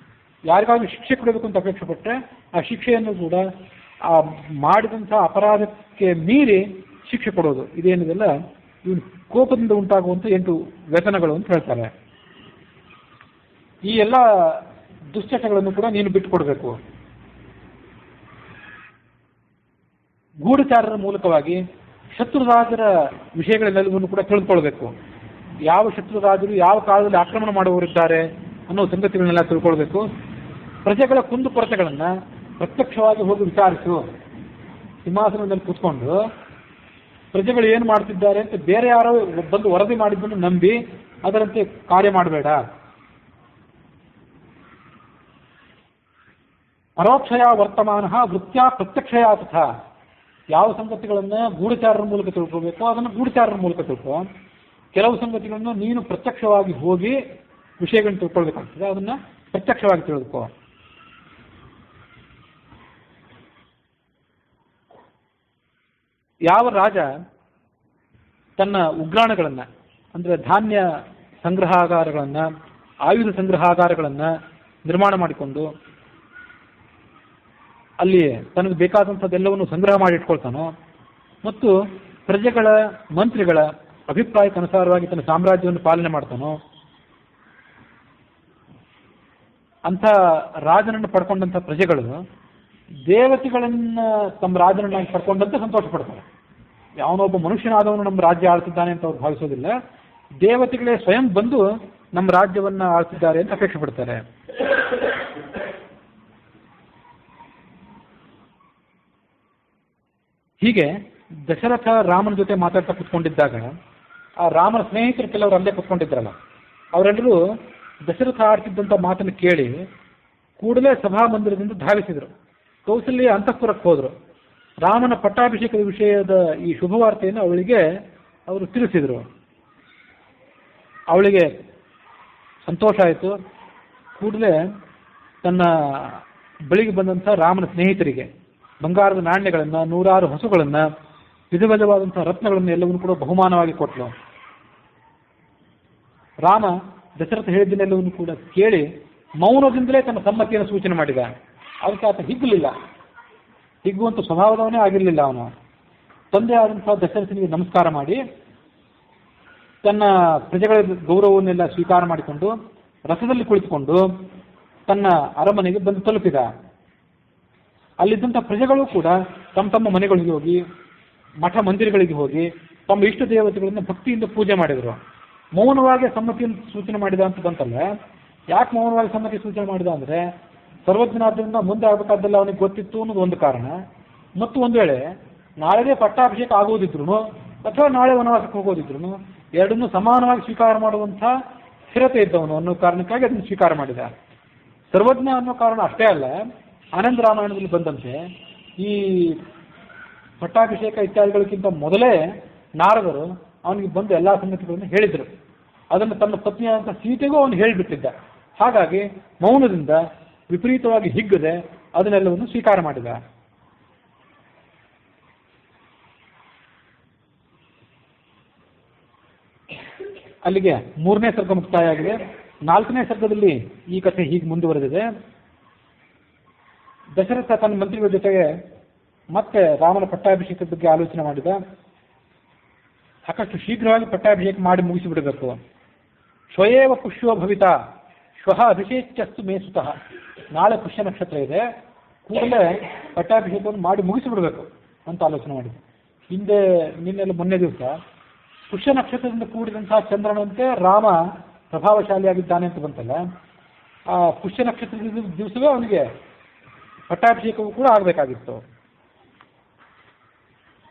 ಯಾರಿಗಾದ್ರೂ ಶಿಕ್ಷೆ ಕೊಡಬೇಕು ಅಂತ ಅಪೇಕ್ಷೆ ಪಟ್ಟರೆ ಆ ಶಿಕ್ಷೆಯನ್ನು ಕೂಡ ಆ ಮಾಡಿದಂಥ ಅಪರಾಧಕ್ಕೆ ಮೀರಿ ಶಿಕ್ಷೆ ಕೊಡೋದು. ಇದೇನಿದೆಲ್ಲ ಇವನು ಕೋಪದಿಂದ ಉಂಟಾಗುವಂಥ 8 ವ್ಯಸನಗಳು ಅಂತ ಹೇಳ್ತಾರೆ. ಈ ಎಲ್ಲ ದುಶ್ಚಟಗಳನ್ನು ಕೂಡ ನೀನು ಬಿಟ್ಟುಕೊಡ್ಬೇಕು. ಗೂಢಚಾರರ ಮೂಲಕವಾಗಿ ಶತ್ರುರಾಜರ ವಿಷಯಗಳೆಲ್ಲವನ್ನೂ ಕೂಡ ತಿಳಿದುಕೊಳ್ಬೇಕು. ಯಾವ ಶತ್ರುರಾಜರು ಯಾವ ಕಾಲದಲ್ಲಿ ಆಕ್ರಮಣ ಮಾಡುವವರಿದ್ದಾರೆ ಅನ್ನೋ ಸಂಗತಿಗಳನ್ನೆಲ್ಲ ತಿಳ್ಕೊಳ್ಬೇಕು. ಪ್ರಜೆಗಳ ಕುಂದುಕೊರತೆಗಳನ್ನು ಪ್ರತ್ಯಕ್ಷವಾಗಿ ಹೋಗಿ ವಿಚಾರಿಸು. ಸಿಂಹಾಸನದಲ್ಲಿ ಕೂತ್ಕೊಂಡು ಪ್ರಜೆಗಳು ಏನು ಮಾಡ್ತಿದ್ದಾರೆ ಅಂತ ಬೇರೆ ಯಾರೋ ಬಂದು ವರದಿ ಮಾಡಿದ್ದನ್ನು ನಂಬಿ ಅದರಂತೆ ಕಾರ್ಯ ಮಾಡಬೇಡ. ಪರೋಕ್ಷಯ ವರ್ತಮಾನ ವೃತ್ಯ ಪ್ರತ್ಯಕ್ಷಯ ತಥಾ. ಯಾವ ಸಂಗತಿಗಳನ್ನು ಗೂಢಚಾರರ ಮೂಲಕ ತಿಳ್ಕೋಬೇಕು ಅದನ್ನು ಗೂಢಚಾರರ ಮೂಲಕ ತಿಳ್ಕೊ. ಕೆಲವು ಸಂಗತಿಗಳನ್ನು ನೀನು ಪ್ರತ್ಯಕ್ಷವಾಗಿ ಹೋಗಿ ವಿಷಯಗಳನ್ನು ತಿಳ್ಕೊಳ್ಬೇಕಾಗ್ತದೆ, ಅದನ್ನು ಪ್ರತ್ಯಕ್ಷವಾಗಿ ತಿಳಿದುಕೋ. ಯಾವ ರಾಜ ತನ್ನ ಉಗ್ರಾಣಗಳನ್ನು ಅಂದರೆ ಧಾನ್ಯ ಸಂಗ್ರಹಾಗಾರಗಳನ್ನು, ಆಯುಧ ಸಂಗ್ರಹಾಗಾರಗಳನ್ನು ನಿರ್ಮಾಣ ಮಾಡಿಕೊಂಡು ಅಲ್ಲಿ ತನಗೆ ಬೇಕಾದಂಥದ್ದೆಲ್ಲವನ್ನು ಸಂಗ್ರಹ ಮಾಡಿ ಇಟ್ಕೊಳ್ತಾನೋ ಮತ್ತು ಪ್ರಜೆಗಳ ಮಂತ್ರಿಗಳ ಅಭಿಪ್ರಾಯಕ್ಕನುಸಾರವಾಗಿ ತನ್ನ ಸಾಮ್ರಾಜ್ಯವನ್ನು ಪಾಲನೆ ಮಾಡ್ತಾನೋ ಅಂಥ ರಾಜನನ್ನು ಪಡ್ಕೊಂಡಂಥ ಪ್ರಜೆಗಳು ದೇವತೆಗಳನ್ನು ತಮ್ಮ ರಾಜನನ್ನಾಗಿ ಪಡ್ಕೊಂಡಂತೆ ಸಂತೋಷ ಪಡ್ತಾರೆ. ಯಾವನೊಬ್ಬ ಮನುಷ್ಯನಾದವನು ನಮ್ಮ ರಾಜ್ಯ ಆಳ್ತಿದ್ದಾನೆ ಅಂತ ಅವ್ರು ಭಾವಿಸೋದಿಲ್ಲ. ದೇವತೆಗಳೇ ಸ್ವಯಂ ಬಂದು ನಮ್ಮ ರಾಜ್ಯವನ್ನು ಆಳ್ತಿದ್ದಾರೆ ಅಂತ ಅಪೇಕ್ಷೆ ಪಡ್ತಾರೆ. ಹೀಗೆ ದಶರಥ ರಾಮನ ಜೊತೆ ಮಾತಾಡ್ತಾ ಕೂತ್ಕೊಂಡಿದ್ದಾಗ ಆ ರಾಮನ ಸ್ನೇಹಿತರು ಕೆಲವರು ಅಲ್ಲೇ ಕೂತ್ಕೊಂಡಿದ್ರಲ್ಲ, ಅವರೆಲ್ಲರೂ ದಶರಥ ಆಡ್ತಿದ್ದಂಥ ಮಾತನ್ನು ಕೇಳಿ ಕೂಡಲೇ ಸಭಾಮಂದಿರದಿಂದ ಧಾವಿಸಿದರು. ಕೌಸಲ್ಯ ಅಂತಃಪುರಕ್ಕೆ ಹೋದರು. ರಾಮನ ಪಟ್ಟಾಭಿಷೇಕದ ವಿಷಯದ ಈ ಶುಭವಾರ್ತೆಯನ್ನು ಅವಳಿಗೆ ಅವರು ತಿಳಿಸಿದರು. ಅವಳಿಗೆ ಸಂತೋಷ ಆಯಿತು. ಕೂಡಲೇ ತನ್ನ ಬಳಿಗೆ ಬಂದಂಥ ರಾಮನ ಸ್ನೇಹಿತರಿಗೆ ಬಂಗಾರದ ನಾಣ್ಯಗಳನ್ನು, 100 ಹಸುಗಳನ್ನು, ವಿಧ ವಿಧವಾದಂಥ ರತ್ನಗಳನ್ನು ಎಲ್ಲವನ್ನೂ ಕೂಡ ಬಹುಮಾನವಾಗಿ ಕೊಟ್ಟಳು. ರಾಮ ದಶರಥ ಹೇಳಿದ್ದನ್ನೆಲ್ಲವನ್ನು ಕೂಡ ಕೇಳಿ ಮೌನದಿಂದಲೇ ತನ್ನ ಸಮ್ಮತಿಯನ್ನು ಸೂಚನೆ ಮಾಡಿದ. ಅದಕ್ಕೆ ಆತ ಹಿಗ್ಗಲಿಲ್ಲ, ಹಿಗ್ಗುವಂಥ ಸ್ವಭಾವದವನೇ ಆಗಿರಲಿಲ್ಲ. ಅವನು ತಂದೆ ಆದಂಥ ದಶರಥನಿಗೆ ನಮಸ್ಕಾರ ಮಾಡಿ ತನ್ನ ಪ್ರಜೆಗಳ ಗೌರವವನ್ನೆಲ್ಲ ಸ್ವೀಕಾರ ಮಾಡಿಕೊಂಡು ರಥದಲ್ಲಿ ಕುಳಿತುಕೊಂಡು ತನ್ನ ಅರಮನೆಗೆ ಬಂದು ತಲುಪಿದ. ಅಲ್ಲಿದ್ದಂಥ ಪ್ರಜೆಗಳು ಕೂಡ ತಮ್ಮ ತಮ್ಮ ಮನೆಗಳಿಗೆ ಹೋಗಿ, ಮಠ ಮಂದಿರಗಳಿಗೆ ಹೋಗಿ ತಮ್ಮ ಇಷ್ಟ ದೇವತೆಗಳನ್ನು ಭಕ್ತಿಯಿಂದ ಪೂಜೆ ಮಾಡಿದರು. ಮೌನವಾಗಿ ಸಮ್ಮತಿಯನ್ನು ಸೂಚನೆ ಮಾಡಿದ ಅಂತ ಬಂತಲ್ಲ. ಯಾಕೆ ಮೌನವಾಗಿ ಸಮ್ಮತಿ ಸೂಚನೆ ಮಾಡಿದ ಅಂದರೆ ಸರ್ವಜ್ಞನಾದ್ರಿಂದ ಮುಂದೆ ಆಗಬೇಕಾದ್ದೆಲ್ಲ ಅವನಿಗೆ ಗೊತ್ತಿತ್ತು ಅನ್ನೋದು ಒಂದು ಕಾರಣ. ಮತ್ತು ಒಂದು ವೇಳೆ ನಾಳೆದೇ ಪಟ್ಟಾಭಿಷೇಕ ಆಗೋದಿದ್ರು ಅಥವಾ ನಾಳೆ ವನವಾಸಕ್ಕೆ ಹೋಗೋದಿದ್ರು ಎರಡನ್ನೂ ಸಮಾನವಾಗಿ ಸ್ವೀಕಾರ ಮಾಡುವಂಥ ಸ್ಥಿರತೆ ಇದ್ದವನು ಅನ್ನೋ ಕಾರಣಕ್ಕಾಗಿ ಅದನ್ನು ಸ್ವೀಕಾರ ಮಾಡಿದ. ಸರ್ವಜ್ಞ ಅನ್ನೋ ಕಾರಣ ಅಷ್ಟೇ ಅಲ್ಲ, ಆನಂದ ರಾಮಾಯಣದಲ್ಲಿ ಬಂದಂತೆ ಈ ಪಟ್ಟಾಭಿಷೇಕ ಇತ್ಯಾದಿಗಳಿಗಿಂತ ಮೊದಲೇ ನಾರದರು ಅವನಿಗೆ ಬಂದು ಎಲ್ಲ ಸಂಗತಿಗಳನ್ನು ಹೇಳಿದರು. ಅದನ್ನು ತನ್ನ ಪತ್ನಿಯಾದಂಥ ಸೀತೆಗೂ ಅವನು ಹೇಳಿಬಿಟ್ಟಿದ್ದ. ಹಾಗಾಗಿ ಮೌನದಿಂದ ವಿಪರೀತವಾಗಿ ಹಿಗ್ಗದೆ ಅದನ್ನೆಲ್ಲವನ್ನು ಸ್ವೀಕಾರ ಮಾಡಿದ. ಅಲ್ಲಿಗೆ 3ನೇ ಸರ್ಗ ಮುಕ್ತಾಯ ಆಗಿದೆ. 4ನೇ ಸರ್ಗದಲ್ಲಿ ಈ ಕಥೆ ಹೀಗೆ ಮುಂದುವರೆದಿದೆ. ದಶರಥ ತನ್ನ ಮಂತ್ರಿಗಳ ಜೊತೆಗೆ ಮತ್ತೆ ರಾಮನ ಪಟ್ಟಾಭಿಷೇಕದ ಬಗ್ಗೆ ಆಲೋಚನೆ ಮಾಡಿದ. ಸಾಕಷ್ಟು ಶೀಘ್ರವಾಗಿ ಪಟ್ಟಾಭಿಷೇಕ ಮಾಡಿ ಮುಗಿಸಿಬಿಡಬೇಕು. ಶ್ವಯೇವ ಪುಷ್ಯೋ ಭವಿತ ಶ್ವಃ ಅಭಿಷೇಕ್ಯಸ್ತು ಮೇ ಸುತಃ. ನಾಳೆ ಪುಷ್ಯ ನಕ್ಷತ್ರ ಇದೆ, ಕೂಡಲೇ ಪಟ್ಟಾಭಿಷೇಕವನ್ನು ಮಾಡಿ ಮುಗಿಸಿಬಿಡಬೇಕು. ಅಂತ ಆಲೋಚನೆ ಮಾಡಿದ್ದೆ. ಹಿಂದೆ ನಿನ್ನೆಲ್ಲ ಮೊನ್ನೆ ದಿವಸ ಪುಷ್ಯ ನಕ್ಷತ್ರದಿಂದ ಕೂಡಿದಂತಹ ಚಂದ್ರನಂತೆ ರಾಮ ಪ್ರಭಾವಶಾಲಿಯಾಗಿದ್ದಾನೆ ಅಂತ ಬಂತಲ್ಲ, ಆ ಪುಷ್ಯ ನಕ್ಷತ್ರದ ದಿವಸವೇ ಅವನಿಗೆ ಪಟ್ಟಾಭಿಷೇಕವೂ ಕೂಡ ಆಗಬೇಕಾಗಿತ್ತು.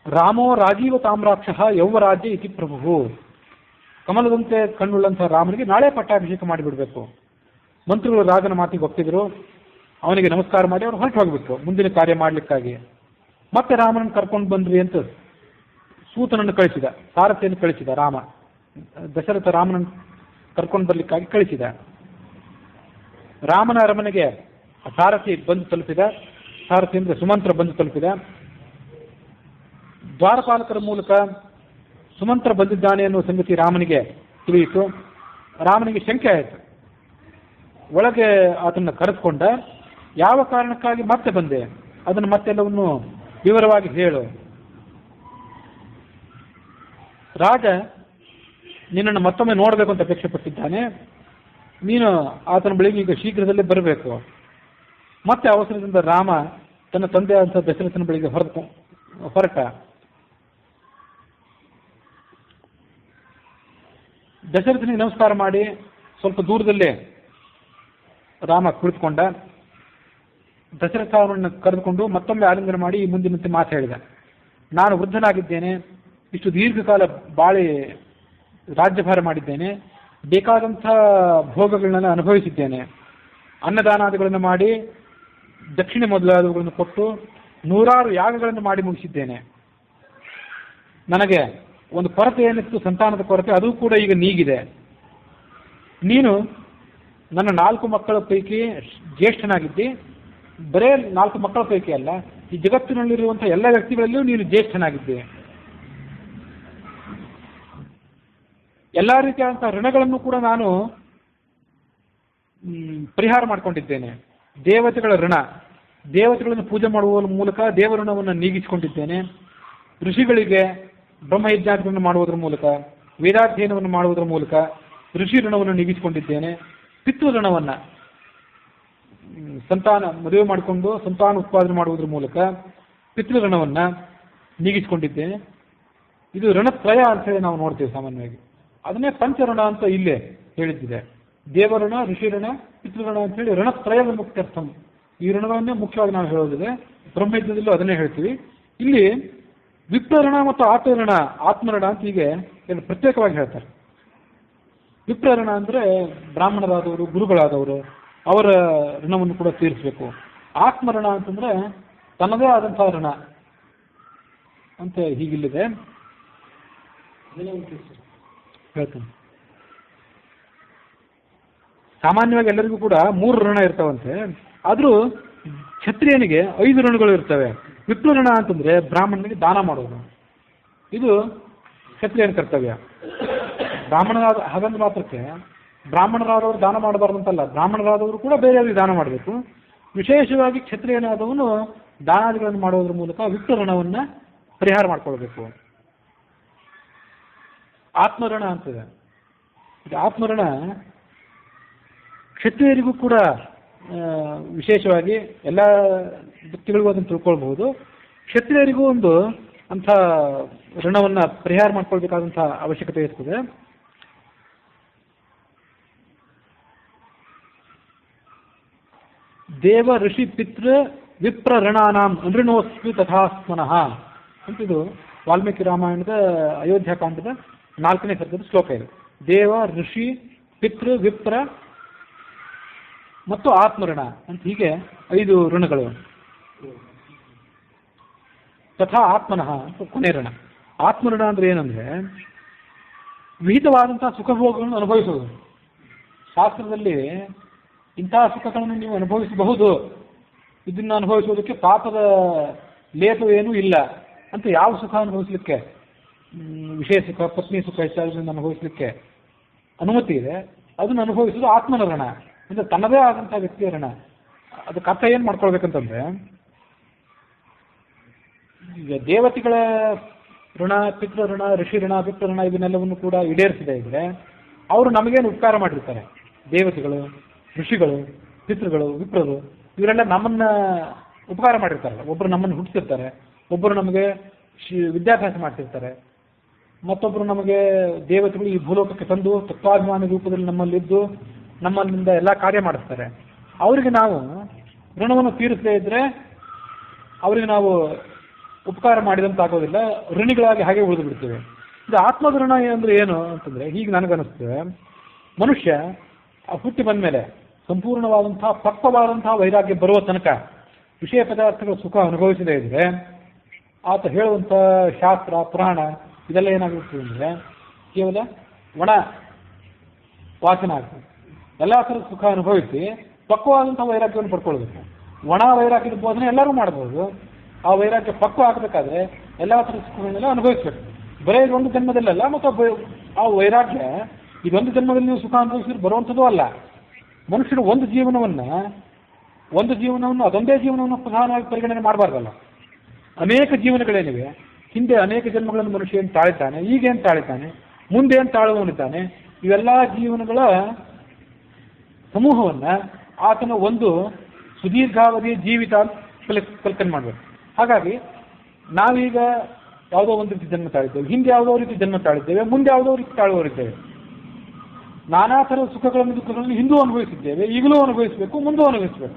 ರಾಮೋ ರಾಜೀವ ತಾಮ್ರಾಕ್ಷ ಯೌವರಾಜ್ಯ ಇತಿ ಪ್ರಭು. ಕಮಲದಂತೆ ಕಣ್ಣುಳ್ಳಂತಹ ರಾಮನಿಗೆ ನಾಳೆ ಪಟ್ಟಾಭಿಷೇಕ ಮಾಡಿಬಿಡ್ಬೇಕು. ಮಂತ್ರಿಗಳು ರಾಜನ ಮಾತಿಗೆ ಒಪ್ಪಿದ್ರು. ಅವನಿಗೆ ನಮಸ್ಕಾರ ಮಾಡಿ ಅವ್ರು ಹೊರಟು ಹೋಗ್ಬಿಟ್ರು ಮುಂದಿನ ಕಾರ್ಯ ಮಾಡಲಿಕ್ಕಾಗಿ. ಮತ್ತೆ ರಾಮನನ್ನು ಕರ್ಕೊಂಡು ಬಂದ್ರಿ ಅಂತ ಸೂತನನ್ನು ಕಳಿಸಿದ, ಸಾರಥಿಯನ್ನು ಕಳಿಸಿದ ರಾಮ. ದಶರಥ ರಾಮನನ್ನು ಕರ್ಕೊಂಡು ಬರ್ಲಿಕ್ಕಾಗಿ ಕಳಿಸಿದ. ರಾಮನ ಅರಮನೆಗೆ ಸಾರಥಿ ಬಂದು ತಲುಪಿದ. ಸಾರಥಿ ಅಂದ್ರೆ ಸುಮಂತ್ರ ಬಂದು ತಲುಪಿದ. ದ್ವಾರಪಾಲಕರ ಮೂಲಕ ಸುಮಂತ್ರ ಬಂದಿದ್ದಾನೆ ಅನ್ನುವ ಸಂಗತಿ ರಾಮನಿಗೆ ತಿಳಿಯಿತು. ರಾಮನಿಗೆ ಶಂಕೆ ಆಯಿತು. ಒಳಗೆ ಆತನ್ನು ಕರೆದುಕೊಂಡ. ಯಾವ ಕಾರಣಕ್ಕಾಗಿ ಮತ್ತೆ ಬಂದೆ, ಅದನ್ನು ಮತ್ತೆಲ್ಲವನ್ನು ವಿವರವಾಗಿ ಹೇಳು. ರಾಜ ನಿನ್ನನ್ನು ಮತ್ತೊಮ್ಮೆ ನೋಡಬೇಕು ಅಂತ ಅಪೇಕ್ಷೆ ಪಟ್ಟಿದ್ದಾನೆ. ನೀನು ಆತನ ಬಳಿಗೆ ಈಗ ಶೀಘ್ರದಲ್ಲೇ ಬರಬೇಕು. ಮತ್ತೆ ಅವಸರದಿಂದ ರಾಮ ತನ್ನ ತಂದೆಯಾದಂಥ ದಶರಥನ ಬಳಿಗೆ ಹೊರಟ. ದಶರಥನಿಗೆ ನಮಸ್ಕಾರ ಮಾಡಿ ಸ್ವಲ್ಪ ದೂರದಲ್ಲೇ ರಾಮ ಕುಳಿತುಕೊಂಡ. ದಶರಥ ಅವನನ್ನು ಕರೆದುಕೊಂಡು ಮತ್ತೊಮ್ಮೆ ಆಲಿಂಗನ ಮಾಡಿ ಈ ಮುಂದಿನಂತೆ ಮಾತು ಹೇಳಿದ. ನಾನು ವೃದ್ಧನಾಗಿದ್ದೇನೆ, ಇಷ್ಟು ದೀರ್ಘಕಾಲ ಬಾಳಿ ರಾಜ್ಯಭಾರ ಮಾಡಿದ್ದೇನೆ, ಬೇಕಾದಂಥ ಭೋಗಗಳನ್ನೆಲ್ಲ ಅನುಭವಿಸಿದ್ದೇನೆ, ಅನ್ನದಾನಾದಿಗಳನ್ನು ಮಾಡಿ ದಕ್ಷಿಣೆ ಮೊದಲಾದವುಗಳನ್ನು ಕೊಟ್ಟು 100 ಯಾಗಗಳನ್ನು ಮಾಡಿ ಮುಗಿಸಿದ್ದೇನೆ. ನನಗೆ ಒಂದು ಕೊರತೆ ಏನಿತ್ತು, ಸಂತಾನದ ಕೊರತೆ, ಅದು ಕೂಡ ಈಗ ನೀಗಿದೆ. ನೀನು ನನ್ನ 4 ಮಕ್ಕಳ ಪೈಕಿ ಜ್ಯೇಷ್ಠನಾಗಿದ್ದಿ. ಬರೇ 4 ಮಕ್ಕಳ ಪೈಕಿ ಅಲ್ಲ, ಈ ಜಗತ್ತಿನಲ್ಲಿರುವಂಥ ಎಲ್ಲ ವ್ಯಕ್ತಿಗಳಲ್ಲಿಯೂ ನೀನು ಜ್ಯೇಷ್ಠನಾಗಿದ್ದೆ. ಎಲ್ಲ ರೀತಿಯಾದಂಥ ಋಣಗಳನ್ನು ಕೂಡ ನಾನು ಪರಿಹಾರ ಮಾಡಿಕೊಂಡಿದ್ದೇನೆ. ದೇವತೆಗಳ ಋಣ, ದೇವತೆಗಳನ್ನು ಪೂಜೆ ಮಾಡುವ ಮೂಲಕ ದೇವಋಣವನ್ನು ನೀಗಿಸಿಕೊಂಡಿದ್ದೇನೆ. ಋಷಿಗಳಿಗೆ ಬ್ರಹ್ಮಯಜ್ಞಾದಿಗಳನ್ನು ಮಾಡುವುದರ ಮೂಲಕ, ವೇದಾಧ್ಯಯನವನ್ನು ಮಾಡುವುದರ ಮೂಲಕ ಋಷಿ ಋಣವನ್ನು ನೀಗಿಸಿಕೊಂಡಿದ್ದೇನೆ. ಪಿತೃ ಋಣವನ್ನು ಸಂತಾನ ಮದುವೆ ಮಾಡಿಕೊಂಡು ಸಂತಾನ ಉತ್ಪಾದನೆ ಮಾಡುವುದರ ಮೂಲಕ ಪಿತೃ ಋಣವನ್ನು ನೀಗಿಸಿಕೊಂಡಿದ್ದೇನೆ. ಇದು ಋಣತ್ರಯ ಅಂತ ಹೇಳಿ ನಾವು ನೋಡ್ತೇವೆ ಸಾಮಾನ್ಯವಾಗಿ. ಅದನ್ನೇ ಪಂಚಋಣ ಅಂತ ಇಲ್ಲೇ ಹೇಳಿದ್ದಿದೆ. ದೇವಋಣ, ಋಷಿ ಋಣ, ಪಿತೃಋಣ ಅಂತ ಹೇಳಿ ಋಣತ್ರಯದ ಮುಖ್ಯರ್ಥಂ. ಈ ಋಣಗಳನ್ನೇ ಮುಖ್ಯವಾಗಿ ನಾವು ಹೇಳೋದಿದೆ. ಬ್ರಹ್ಮಯಜ್ಞದಲ್ಲೂ ಅದನ್ನೇ ಹೇಳ್ತೀವಿ. ಇಲ್ಲಿ ವಿಪ್ರಋಣ ಮತ್ತು ಆತ್ಮಋಣ ಅಂತ ಹೀಗೆ ಪ್ರತ್ಯೇಕವಾಗಿ ಹೇಳ್ತಾರೆ. ವಿಪ್ರಋಣ ಅಂದರೆ ಬ್ರಾಹ್ಮಣರಾದವರು, ಗುರುಗಳಾದವರು, ಅವರ ಋಣವನ್ನು ಕೂಡ ತೀರಿಸಬೇಕು. ಆತ್ಮಋಣ ಅಂತಂದ್ರೆ ತನ್ನದೇ ಆದಂತಹ ಋಣ ಅಂತ ಹೀಗಿಲ್ಲಿದೆ. ಹೇಳ್ತೀನಿ. ಸಾಮಾನ್ಯವಾಗಿ ಎಲ್ಲರಿಗೂ ಕೂಡ 3 ಋಣ ಇರ್ತಾವಂತೆ. ಆದರೂ ಕ್ಷತ್ರಿಯನಿಗೆ 5 ಋಣಗಳು ಇರ್ತವೆ. ವಿಪ್ರಋಣ ಅಂತಂದ್ರೆ ಬ್ರಾಹ್ಮಣನಿಗೆ ದಾನ ಮಾಡೋದು, ಇದು ಕ್ಷತ್ರಿಯನ ಕರ್ತವ್ಯ. ಬ್ರಾಹ್ಮಣರಾದ ಹಾಗಂದ ಮಾತ್ರಕ್ಕೆ ಬ್ರಾಹ್ಮಣರಾದವರು ದಾನ ಮಾಡಬಾರ್ದು ಅಂತಲ್ಲ, ಬ್ರಾಹ್ಮಣರಾದವರು ಕೂಡ ಬೇರೆಯವರಿಗೆ ದಾನ ಮಾಡಬೇಕು. ವಿಶೇಷವಾಗಿ ಕ್ಷತ್ರಿಯನಾದವನು ದಾನಾದಿಗಳನ್ನು ಮಾಡೋದ್ರ ಮೂಲಕ ವಿಪ್ರಋಣವನ್ನು ಪರಿಹಾರ ಮಾಡ್ಕೊಳ್ಬೇಕು. ಆತ್ಮಋಣ ಅಂತದೆ. ಇದು ಆತ್ಮಋಣ ಕ್ಷತ್ರಿಯರಿಗೂ ಕೂಡ ವಿಶೇಷವಾಗಿ ಎಲ್ಲ ವ್ಯಕ್ತಿಗಳಿಗೂ ಅದನ್ನು ತಿಳ್ಕೊಳ್ಬಹುದು. ಕ್ಷತ್ರಿಯರಿಗೂ ಒಂದು ಅಂಥ ಋಣವನ್ನು ಪರಿಹಾರ ಮಾಡ್ಕೊಳ್ಬೇಕಾದಂಥ ಅವಶ್ಯಕತೆ ಇರ್ತದೆ. ದೇವ ಋಷಿ ಪಿತೃ ವಿಪ್ರ ಋಣಾನಾಂ ಅನೃಣೋಸ್ಮಿ ತಥಾಸ್ಮನಃ ಅಂತಿದು ವಾಲ್ಮೀಕಿ ರಾಮಾಯಣದ ಅಯೋಧ್ಯಾಕಾಂಡದ 4ನೇ ಸರ್ಗದ ಶ್ಲೋಕ ಇದೆ. ದೇವ ಋಷಿ ಪಿತೃ ವಿಪ್ರ ಮತ್ತು ಆತ್ಮಋಣ ಅಂತ ಹೀಗೆ 5 ಋಣಗಳು. ತಥಾ ಆತ್ಮನಃ ಅಂತ ಕೊನೆ ಋಣ. ಆತ್ಮಋಣ ಅಂದ್ರೆ ಏನಂದ್ರೆ ವಿಹಿತವಾದಂತಹ ಸುಖಭೋಗಗಳನ್ನು ಅನುಭವಿಸುವುದು. ಶಾಸ್ತ್ರದಲ್ಲಿ ಇಂತಹ ಸುಖಗಳನ್ನು ನೀವು ಅನುಭವಿಸಬಹುದು, ಇದನ್ನು ಅನುಭವಿಸುವುದಕ್ಕೆ ಪಾಪದ ಲೇಪವೇನೂ ಇಲ್ಲ ಅಂತ ಯಾವ ಸುಖ ಅನುಭವಿಸಲಿಕ್ಕೆ, ವಿಷಯ ಸುಖ, ಪತ್ನಿ ಸುಖ ಇತ್ಯಾದಿಗಳನ್ನು ಅನುಭವಿಸಲಿಕ್ಕೆ ಅನುಮತಿ ಇದೆ, ಅದನ್ನು ಅನುಭವಿಸುವುದು ಆತ್ಮನ ಋಣ ಅಂದರೆ ತನ್ನದೇ ಆದಂಥ ವ್ಯಕ್ತಿಯ ಋಣ. ಅದಕ್ಕೆ ಅರ್ಥ ಏನು ಮಾಡ್ಕೊಳ್ಬೇಕಂತಂದ್ರೆ, ಈಗ ದೇವತೆಗಳ ಋಣ, ಪಿತೃ ಋಣ, ಋಷಿ ಋಣ, ವಿಪ್ರ ಋಣ ಇದನ್ನೆಲ್ಲವನ್ನು ಕೂಡ ಈಡೇರಿಸದೇ ಇದ್ರೆ ಅವರು ನಮಗೇನು ಉಪಕಾರ ಮಾಡಿರ್ತಾರೆ. ದೇವತೆಗಳು, ಋಷಿಗಳು, ಪಿತೃಗಳು, ವಿಪ್ರರು ಇವರೆಲ್ಲ ನಮ್ಮನ್ನ ಉಪಕಾರ ಮಾಡಿರ್ತಾರಲ್ಲ. ಒಬ್ಬರು ನಮ್ಮನ್ನು ಹುಟ್ಟಿಸಿರ್ತಾರೆ, ಒಬ್ಬರು ನಮಗೆ ವಿದ್ಯಾಭ್ಯಾಸ ಮಾಡ್ತಿರ್ತಾರೆ, ಮತ್ತೊಬ್ಬರು ನಮಗೆ ದೇವತೆಗಳು ಈ ಭೂಲೋಕಕ್ಕೆ ತಂದು ತತ್ವಾಭಿಮಾನಿ ರೂಪದಲ್ಲಿ ನಮ್ಮಲ್ಲಿದ್ದು ನಮ್ಮಲ್ಲಿಂದ ಎಲ್ಲ ಕಾರ್ಯ ಮಾಡಿಸ್ತಾರೆ. ಅವರಿಗೆ ನಾವು ಋಣವನ್ನು ತೀರಿಸದೇ ಇದ್ದರೆ ಅವರಿಗೆ ನಾವು ಉಪಕಾರ ಮಾಡಿದಂತಾಗೋದಿಲ್ಲ, ಋಣಿಗಳಾಗಿ ಹಾಗೆ ಉಳಿದು ಬಿಡ್ತೇವೆ. ಇದು ಆತ್ಮದ ಋಣ ಅಂದರೆ ಏನು ಅಂತಂದರೆ, ಹೀಗೆ ನನಗನ್ನಿಸ್ತದೆ, ಮನುಷ್ಯ ಹುಟ್ಟಿ ಬಂದ ಮೇಲೆ ಸಂಪೂರ್ಣವಾದಂತಹ ಪಕ್ವವಾದಂತಹ ವೈರಾಗ್ಯ ಬರುವ ತನಕ ವಿಷಯ ಪದಾರ್ಥಗಳ ಸುಖ ಅನುಭವಿಸದೇ ಇದ್ದರೆ ಆತ ಹೇಳುವಂಥ ಶಾಸ್ತ್ರ ಪುರಾಣ ಇದೆಲ್ಲ ಏನಾಗುತ್ತೆ ಅಂದರೆ ಕೇವಲ ಒಣ ವಾಚನ ಆಗ್ತದೆ. ಎಲ್ಲ ಥರದ ಸುಖ ಅನುಭವಿಸಿ ಪಕ್ವವಾದಂಥ ವೈರಾಗ್ಯವನ್ನು ಪಡ್ಕೊಳ್ಬೇಕು. ಒಣ ವೈರಾಗ್ಯದ ಬೋಧನೆ ಎಲ್ಲರೂ ಮಾಡ್ಬೋದು. ಆ ವೈರಾಗ್ಯ ಪಕ್ವ ಆಗಬೇಕಾದ್ರೆ ಎಲ್ಲ ಥರದ ಸುಖಗಳನ್ನೆಲ್ಲ ಅನುಭವಿಸ್ಬೇಕು. ಬರೀ ಇದೊಂದು ಜನ್ಮದಲ್ಲಲ್ಲ, ಮತ್ತು ಆ ವೈರಾಗ್ಯ ಇದೊಂದು ಜನ್ಮದಲ್ಲಿ ನೀವು ಸುಖ ಅನುಭವಿಸಿದ್ರೆ ಬರುವಂಥದ್ದು ಅಲ್ಲ. ಮನುಷ್ಯನ ಒಂದು ಜೀವನವನ್ನು ಅದೊಂದೇ ಜೀವನವನ್ನು ಪ್ರಧಾನವಾಗಿ ಪರಿಗಣನೆ ಮಾಡಬಾರ್ದಲ್ಲ. ಅನೇಕ ಜೀವನಗಳೇನಿವೆ, ಹಿಂದೆ ಅನೇಕ ಜನ್ಮಗಳನ್ನು ಮನುಷ್ಯ ಏನು ತಾಳಿದ್ದಾನೆ, ಈಗೇನು ತಾಳಿದ್ದಾನೆ, ಮುಂದೆ ಏನು ತಾಳುವವನಿದ್ದಾನೆ, ಇವೆಲ್ಲ ಜೀವನಗಳ ಸಮೂಹವನ್ನು ಆತನ ಒಂದು ಸುದೀರ್ಘಾವಧಿಯ ಜೀವಿತ ಕಲ್ಪನೆ ಮಾಡಬೇಕು. ಹಾಗಾಗಿ ನಾವೀಗ ಯಾವುದೋ ಒಂದು ರೀತಿ ಜನ್ಮ ತಾಳಿದ್ದೇವೆ, ಹಿಂದೆ ಯಾವುದೋ ರೀತಿ ಜನ್ಮ ತಾಳಿದ್ದೇವೆ, ಮುಂದೆ ಯಾವುದೋ ರೀತಿ ತಾಳುವವರಿದ್ದೇವೆ. ನಾನಾ ಥರದ ಸುಖಗಳನ್ನು ದುಃಖಗಳನ್ನು ಹಿಂದೂ ಅನುಭವಿಸಿದ್ದೇವೆ, ಈಗಲೂ ಅನುಭವಿಸಬೇಕು, ಮುಂದೂ ಅನುಭವಿಸಬೇಕು.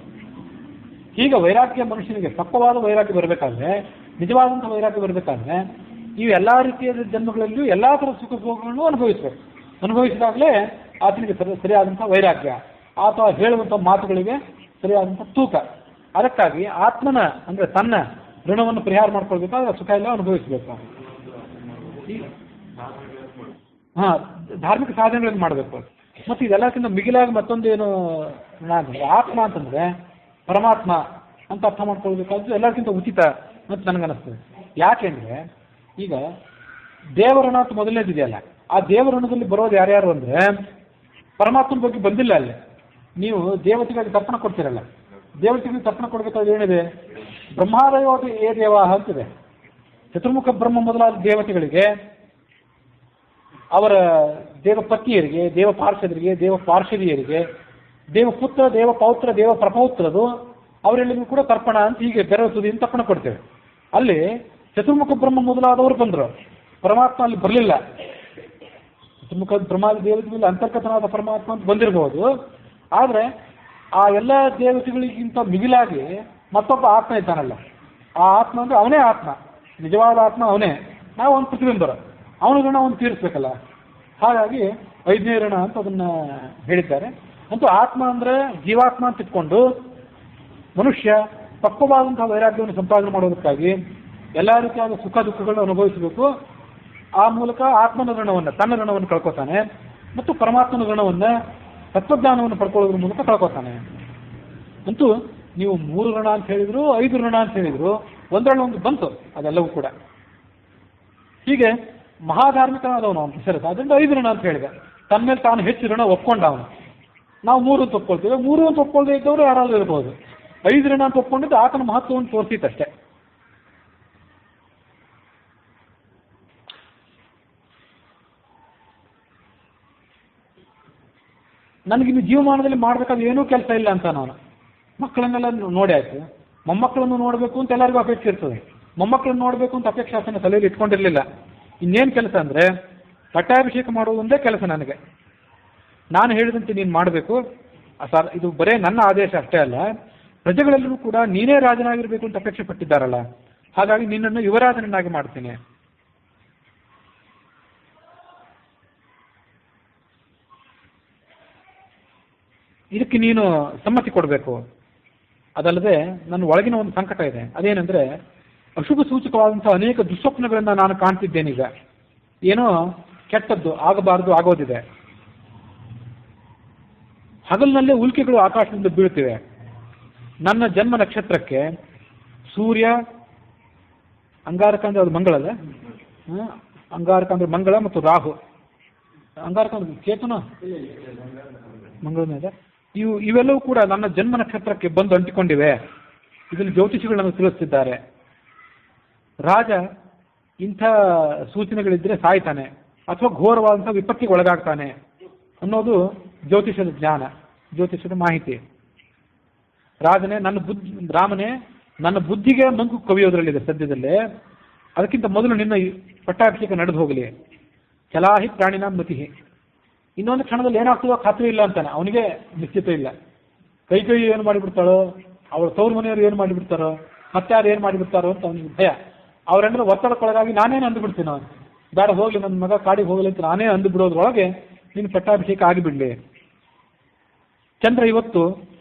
ಹೀಗೆ ವೈರಾಗ್ಯ ಮನುಷ್ಯನಿಗೆ ಪಕ್ವವಾದ ವೈರಾಗ್ಯ ಬರಬೇಕಾದ್ರೆ, ನಿಜವಾದಂಥ ವೈರಾಗ್ಯ ಬರಬೇಕಾದ್ರೆ ಈ ಎಲ್ಲ ರೀತಿಯ ಜನ್ಮಗಳಲ್ಲಿಯೂ ಎಲ್ಲ ಥರದ ಸುಖ ಭೋಗಗಳನ್ನು ಅನುಭವಿಸಬೇಕು. ಅನುಭವಿಸಿದಾಗಲೇ ಆತನಿಗೆ ಸರಿಯಾದಂಥ ವೈರಾಗ್ಯ, ಆತ ಹೇಳುವಂಥ ಮಾತುಗಳಿಗೆ ಸರಿಯಾದಂಥ ತೂಕ. ಅದಕ್ಕಾಗಿ ಆತ್ಮನ ಅಂದರೆ ತನ್ನ ಋಣವನ್ನು ಪರಿಹಾರ ಮಾಡ್ಕೊಳ್ಬೇಕಾದ್ರೆ ಸುಖ ಎಲ್ಲ ಅನುಭವಿಸಬೇಕು. ಧಾರ್ಮಿಕ ಸಾಧನೆಗಳನ್ನು ಮಾಡಬೇಕು. ಮತ್ತು ಇದೆಲ್ಲಕ್ಕಿಂತ ಮಿಗಿಲಾಗಿ ಮತ್ತೊಂದೇನು ಆತ್ಮ ಅಂತಂದರೆ ಪರಮಾತ್ಮ ಅಂತ ಅರ್ಥ ಮಾಡ್ಕೊಳ್ಬೇಕಾದ್ರೆ ಎಲ್ಲಕ್ಕಿಂತ ಉಚಿತ ಅಂತ ನನಗನ್ನಿಸ್ತದೆ. ಯಾಕೆಂದರೆ ಈಗ ದೇವಋಣ ಅಂತ ಮೊದಲನೇದಿದೆಯಲ್ಲ, ಆ ದೇವಋಣದಲ್ಲಿ ಬರೋದು ಯಾರ್ಯಾರು ಅಂದರೆ ಪರಮಾತ್ಮನ ಬಗ್ಗೆ ಬಂದಿಲ್ಲ. ಅಲ್ಲಿ ನೀವು ದೇವತೆಗಳಿಗೆ ತರ್ಪಣ ಕೊಡ್ತೀರಲ್ಲ, ದೇವತೆಗಳಿಗೆ ತರ್ಪಣ ಕೊಡಬೇಕಾದ್ರೆ ಏನಿದೆ, ಬ್ರಹ್ಮಾದಯೋ ಏ ದೇವಾಹ ಅಂತಿದೆ. ಚತುರ್ಮುಖ ಬ್ರಹ್ಮ ಮೊದಲಾದ ದೇವತೆಗಳಿಗೆ, ಅವರ ದೇವಪತ್ನಿಯರಿಗೆ, ದೇವ ಪಾರ್ಷದರಿಗೆ, ದೇವ ಪಾರ್ಷದಿಯರಿಗೆ, ದೇವಪುತ್ರ, ದೇವಪೌತ್ರ, ದೇವ ಪ್ರಪೌತ್ರದು ಅವರೆಲ್ಲರಿಗೂ ಕೂಡ ತರ್ಪಣ ಅಂತ ಹೀಗೆ ಬೆರವ ತುದಿಯಿಂದ ತರ್ಪಣ ಕೊಡ್ತೇವೆ. ಅಲ್ಲಿ ಚತುರ್ಮುಖ ಬ್ರಹ್ಮ ಮೊದಲಾದವರು ಬಂದರು, ಪರಮಾತ್ಮ ಅಲ್ಲಿ ಬರಲಿಲ್ಲ. ಚತುರ್ಮುಖ ಬ್ರಹ್ಮಾದಿ ದೇವತೆಗಳಲ್ಲಿ ಅಂತರ್ಗತನಾದ ಪರಮಾತ್ಮ ಅಂತ ಬಂದಿರಬಹುದು. ಆದರೆ ಆ ಎಲ್ಲ ದೇವತೆಗಳಿಗಿಂತ ಮಿಗಿಲಾಗಿ ಮತ್ತೊಬ್ಬ ಆತ್ಮ ಇದ್ದಾನಲ್ಲ, ಆ ಆತ್ಮ ಅಂದರೆ ಅವನೇ ಆತ್ಮ, ನಿಜವಾದ ಆತ್ಮ ಅವನೇ. ನಾವು ಒಂದು ಪ್ರತಿಬಿಂಬರು, ಅವನ ಋಣ ಅವನು ತೀರಿಸ್ಬೇಕಲ್ಲ. ಹಾಗಾಗಿ 5ನೇ ಋಣ ಅಂತ ಅದನ್ನು ಹೇಳಿದ್ದಾರೆ. ಅಂತೂ ಆತ್ಮ ಅಂದರೆ ಜೀವಾತ್ಮ ಅಂತ ಇಟ್ಕೊಂಡು ಮನುಷ್ಯ ಪಕ್ವವಾದಂತಹ ವೈರಾಗ್ಯವನ್ನು ಸಂಪಾದನೆ ಮಾಡೋದಕ್ಕಾಗಿ ಎಲ್ಲ ರೀತಿಯಾದ ಸುಖ ದುಃಖಗಳನ್ನು ಅನುಭವಿಸಬೇಕು. ಆ ಮೂಲಕ ಆತ್ಮನ ಋಣವನ್ನು, ತನ್ನ ಋಣವನ್ನು ಕಳ್ಕೊತಾನೆ, ಮತ್ತು ಪರಮಾತ್ಮನ ಋಣವನ್ನು, ತತ್ವಜ್ಞಾನವನ್ನು ಪಡ್ಕೊಳ್ಳೋದ್ರ ಮೂಲಕ ಕಳ್ಕೊತಾನೆ. ಅಂತೂ ನೀವು 3 ಋಣ ಅಂತ ಹೇಳಿದ್ರು, 5 ಋಣ ಅಂತ ಹೇಳಿದ್ರು, ಒಂದರಲ್ಲಿ ಒಂದು ಬಂತು ಅದೆಲ್ಲವೂ ಕೂಡ. ಹೀಗೆ ಮಹಾಧಾರ್ಮಿಕನಾದವನು ಅವನು ಹೆಸರು, ಅದರಿಂದ 5 ಋಣ ಅಂತ ಹೇಳಿದೆ. ತನ್ನ ಮೇಲೆ ತಾನು ಹೆಚ್ಚು ಋಣ ಒಪ್ಕೊಂಡ ಅವನು. ನಾವು 3 ಅಂತ ಒಪ್ಕೊಳ್ತೇವೆ, 3 ಅಂತ ಒಪ್ಕೊಳ್ದೇ ಇದ್ದವರು ಯಾರಾದರೂ ಇರ್ಬೋದು. 5 ಋಣ ಅಂತ ಒಪ್ಕೊಂಡಿದ್ದು ಆತನ ಮಹತ್ವವನ್ನು ತೋರಿಸಿತ್ತಷ್ಟೇ. ನನಗಿನ್ನು ಜೀವಮಾನದಲ್ಲಿ ಮಾಡಬೇಕಾದ್ರೆ ಏನೂ ಕೆಲಸ ಇಲ್ಲ ಅಂತ ನಾನು ಮಕ್ಕಳನ್ನೆಲ್ಲ ನೋಡಿ ಆಯ್ತು. ಮೊಮ್ಮಕ್ಕಳನ್ನು ನೋಡಬೇಕು ಅಂತ ಎಲ್ಲರಿಗೂ ಅಪೇಕ್ಷೆ ಇರ್ತದೆ. ಮೊಮ್ಮಕ್ಕಳನ್ನು ನೋಡಬೇಕು ಅಂತ ಅಪೇಕ್ಷೆ ಆಸನ ತಲೆಯಲ್ಲಿ ಇಟ್ಕೊಂಡಿರಲಿಲ್ಲ. ಇನ್ನೇನು ಕೆಲಸ ಅಂದರೆ ಪಟ್ಟಾಭಿಷೇಕ ಮಾಡುವುದೊಂದೇ ಕೆಲಸ ನನಗೆ. ನಾನು ಹೇಳಿದಂತೆ ನೀನು ಮಾಡಬೇಕು ಸರ್. ಇದು ಬರೇ ನನ್ನ ಆದೇಶ ಅಷ್ಟೇ ಅಲ್ಲ, ಪ್ರಜೆಗಳೆಲ್ಲರೂ ಕೂಡ ನೀನೇ ರಾಜನಾಗಿರಬೇಕು ಅಂತ ಅಪೇಕ್ಷೆ ಪಟ್ಟಿದ್ದಾರಲ್ಲ, ಹಾಗಾಗಿ ನಿನ್ನನ್ನು ಯುವರಾಜನನ್ನಾಗಿ ಮಾಡ್ತೀನಿ. ಇದಕ್ಕೆ ನೀನು ಸಮ್ಮತಿ ಕೊಡಬೇಕು. ಅದಲ್ಲದೆ ನನ್ನ ಒಳಗಿನ ಒಂದು ಸಂಕಟ ಇದೆ. ಅದೇನೆಂದರೆ ಅಶುಭ ಸೂಚಕವಾದಂಥ ಅನೇಕ ದುಸ್ವಪ್ನಗಳನ್ನು ನಾನು ಕಾಣ್ತಿದ್ದೇನೀಗ. ಏನೋ ಕೆಟ್ಟದ್ದು ಆಗಬಾರದು ಆಗೋದಿದೆ. ಹಗಲಿನಲ್ಲೇ ಉಲ್ಕೆಗಳು ಆಕಾಶದಿಂದ ಬೀಳ್ತಿವೆ. ನನ್ನ ಜನ್ಮ ನಕ್ಷತ್ರಕ್ಕೆ ಸೂರ್ಯ, ಅಂಗಾರಕ ಅಂದರೆ ಅದು ಮಂಗಳಲ್ಲ, ಅಂಗಾರಕ ಅಂದರೆ ಮಂಗಳ ಮತ್ತು ರಾಹು, ಅಂಗಾರಕ ಅಂದರೆ ಕೇತುನ ಮಂಗಳನೇ ಇದೆ. ಇವೆಲ್ಲವೂ ಕೂಡ ನನ್ನ ಜನ್ಮ ನಕ್ಷತ್ರಕ್ಕೆ ಬಂದು ಅಂಟಿಕೊಂಡಿವೆ. ಇದನ್ನು ಜ್ಯೋತಿಷಿಗಳನ್ನು ತಿಳಿಸ್ತಿದ್ದಾರೆ. ರಾಜ ಇಂಥ ಸೂಚನೆಗಳಿದ್ದರೆ ಸಾಯ್ತಾನೆ ಅಥವಾ ಘೋರವಾದಂಥ ವಿಪತ್ತಿಗೆ ಒಳಗಾಗ್ತಾನೆ ಅನ್ನೋದು ಜ್ಯೋತಿಷದ ಜ್ಞಾನ, ಜ್ಯೋತಿಷದ ಮಾಹಿತಿ. ರಾಮನೇ ನನ್ನ ಬುದ್ಧಿಗೆ ಮಂಕು ಕವಿಯೋದ್ರಲ್ಲಿದೆ ಸದ್ಯದಲ್ಲೇ. ಅದಕ್ಕಿಂತ ಮೊದಲು ನಿನ್ನ ಪಟ್ಟಾಭಿಷೇಕ ನಡೆದು ಹೋಗಲಿ. ಚಲಾಹಿ ಪ್ರಾಣಿನ ಮತಿ. ಇನ್ನೊಂದು ಕ್ಷಣದಲ್ಲಿ ಏನಾಗ್ತದೋ ಖಾತ್ರಿ ಇಲ್ಲ ಅಂತಾನೆ. ಅವನಿಗೆ ನಿಶ್ಚಿತ ಇಲ್ಲ. ಕೈ ಏನು ಮಾಡಿಬಿಡ್ತಾಳೋ, ಅವಳ ತವ್ರ ಮನೆಯವರು ಏನು ಮಾಡಿಬಿಡ್ತಾರೋ, ಮತ್ತಾರು ಏನು ಮಾಡಿಬಿಡ್ತಾರೋ ಅಂತ ಅವನಿಗೆ ಭಯ. ಅವರೆಲ್ಲರೂ ಒತ್ತಡಕ್ಕೊಳಗಾಗಿ ನಾನೇನು ಅಂದುಬಿಡ್ತೀನಿ, ಅವನು ಬೇಡ ಹೋಗ್ಲಿ, ನನ್ನ ಮಗ ಕಾಡಿಗೆ ಹೋಗಲಿ ಅಂತ ನಾನೇ ಅಂದು ಬಿಡೋದ್ರೊಳಗೆ ನಿನ್ನ ಪಟ್ಟಾಭಿಷೇಕ ಆಗಿಬಿಡ್ಲಿ. ಚಂದ್ರ ಇವತ್ತು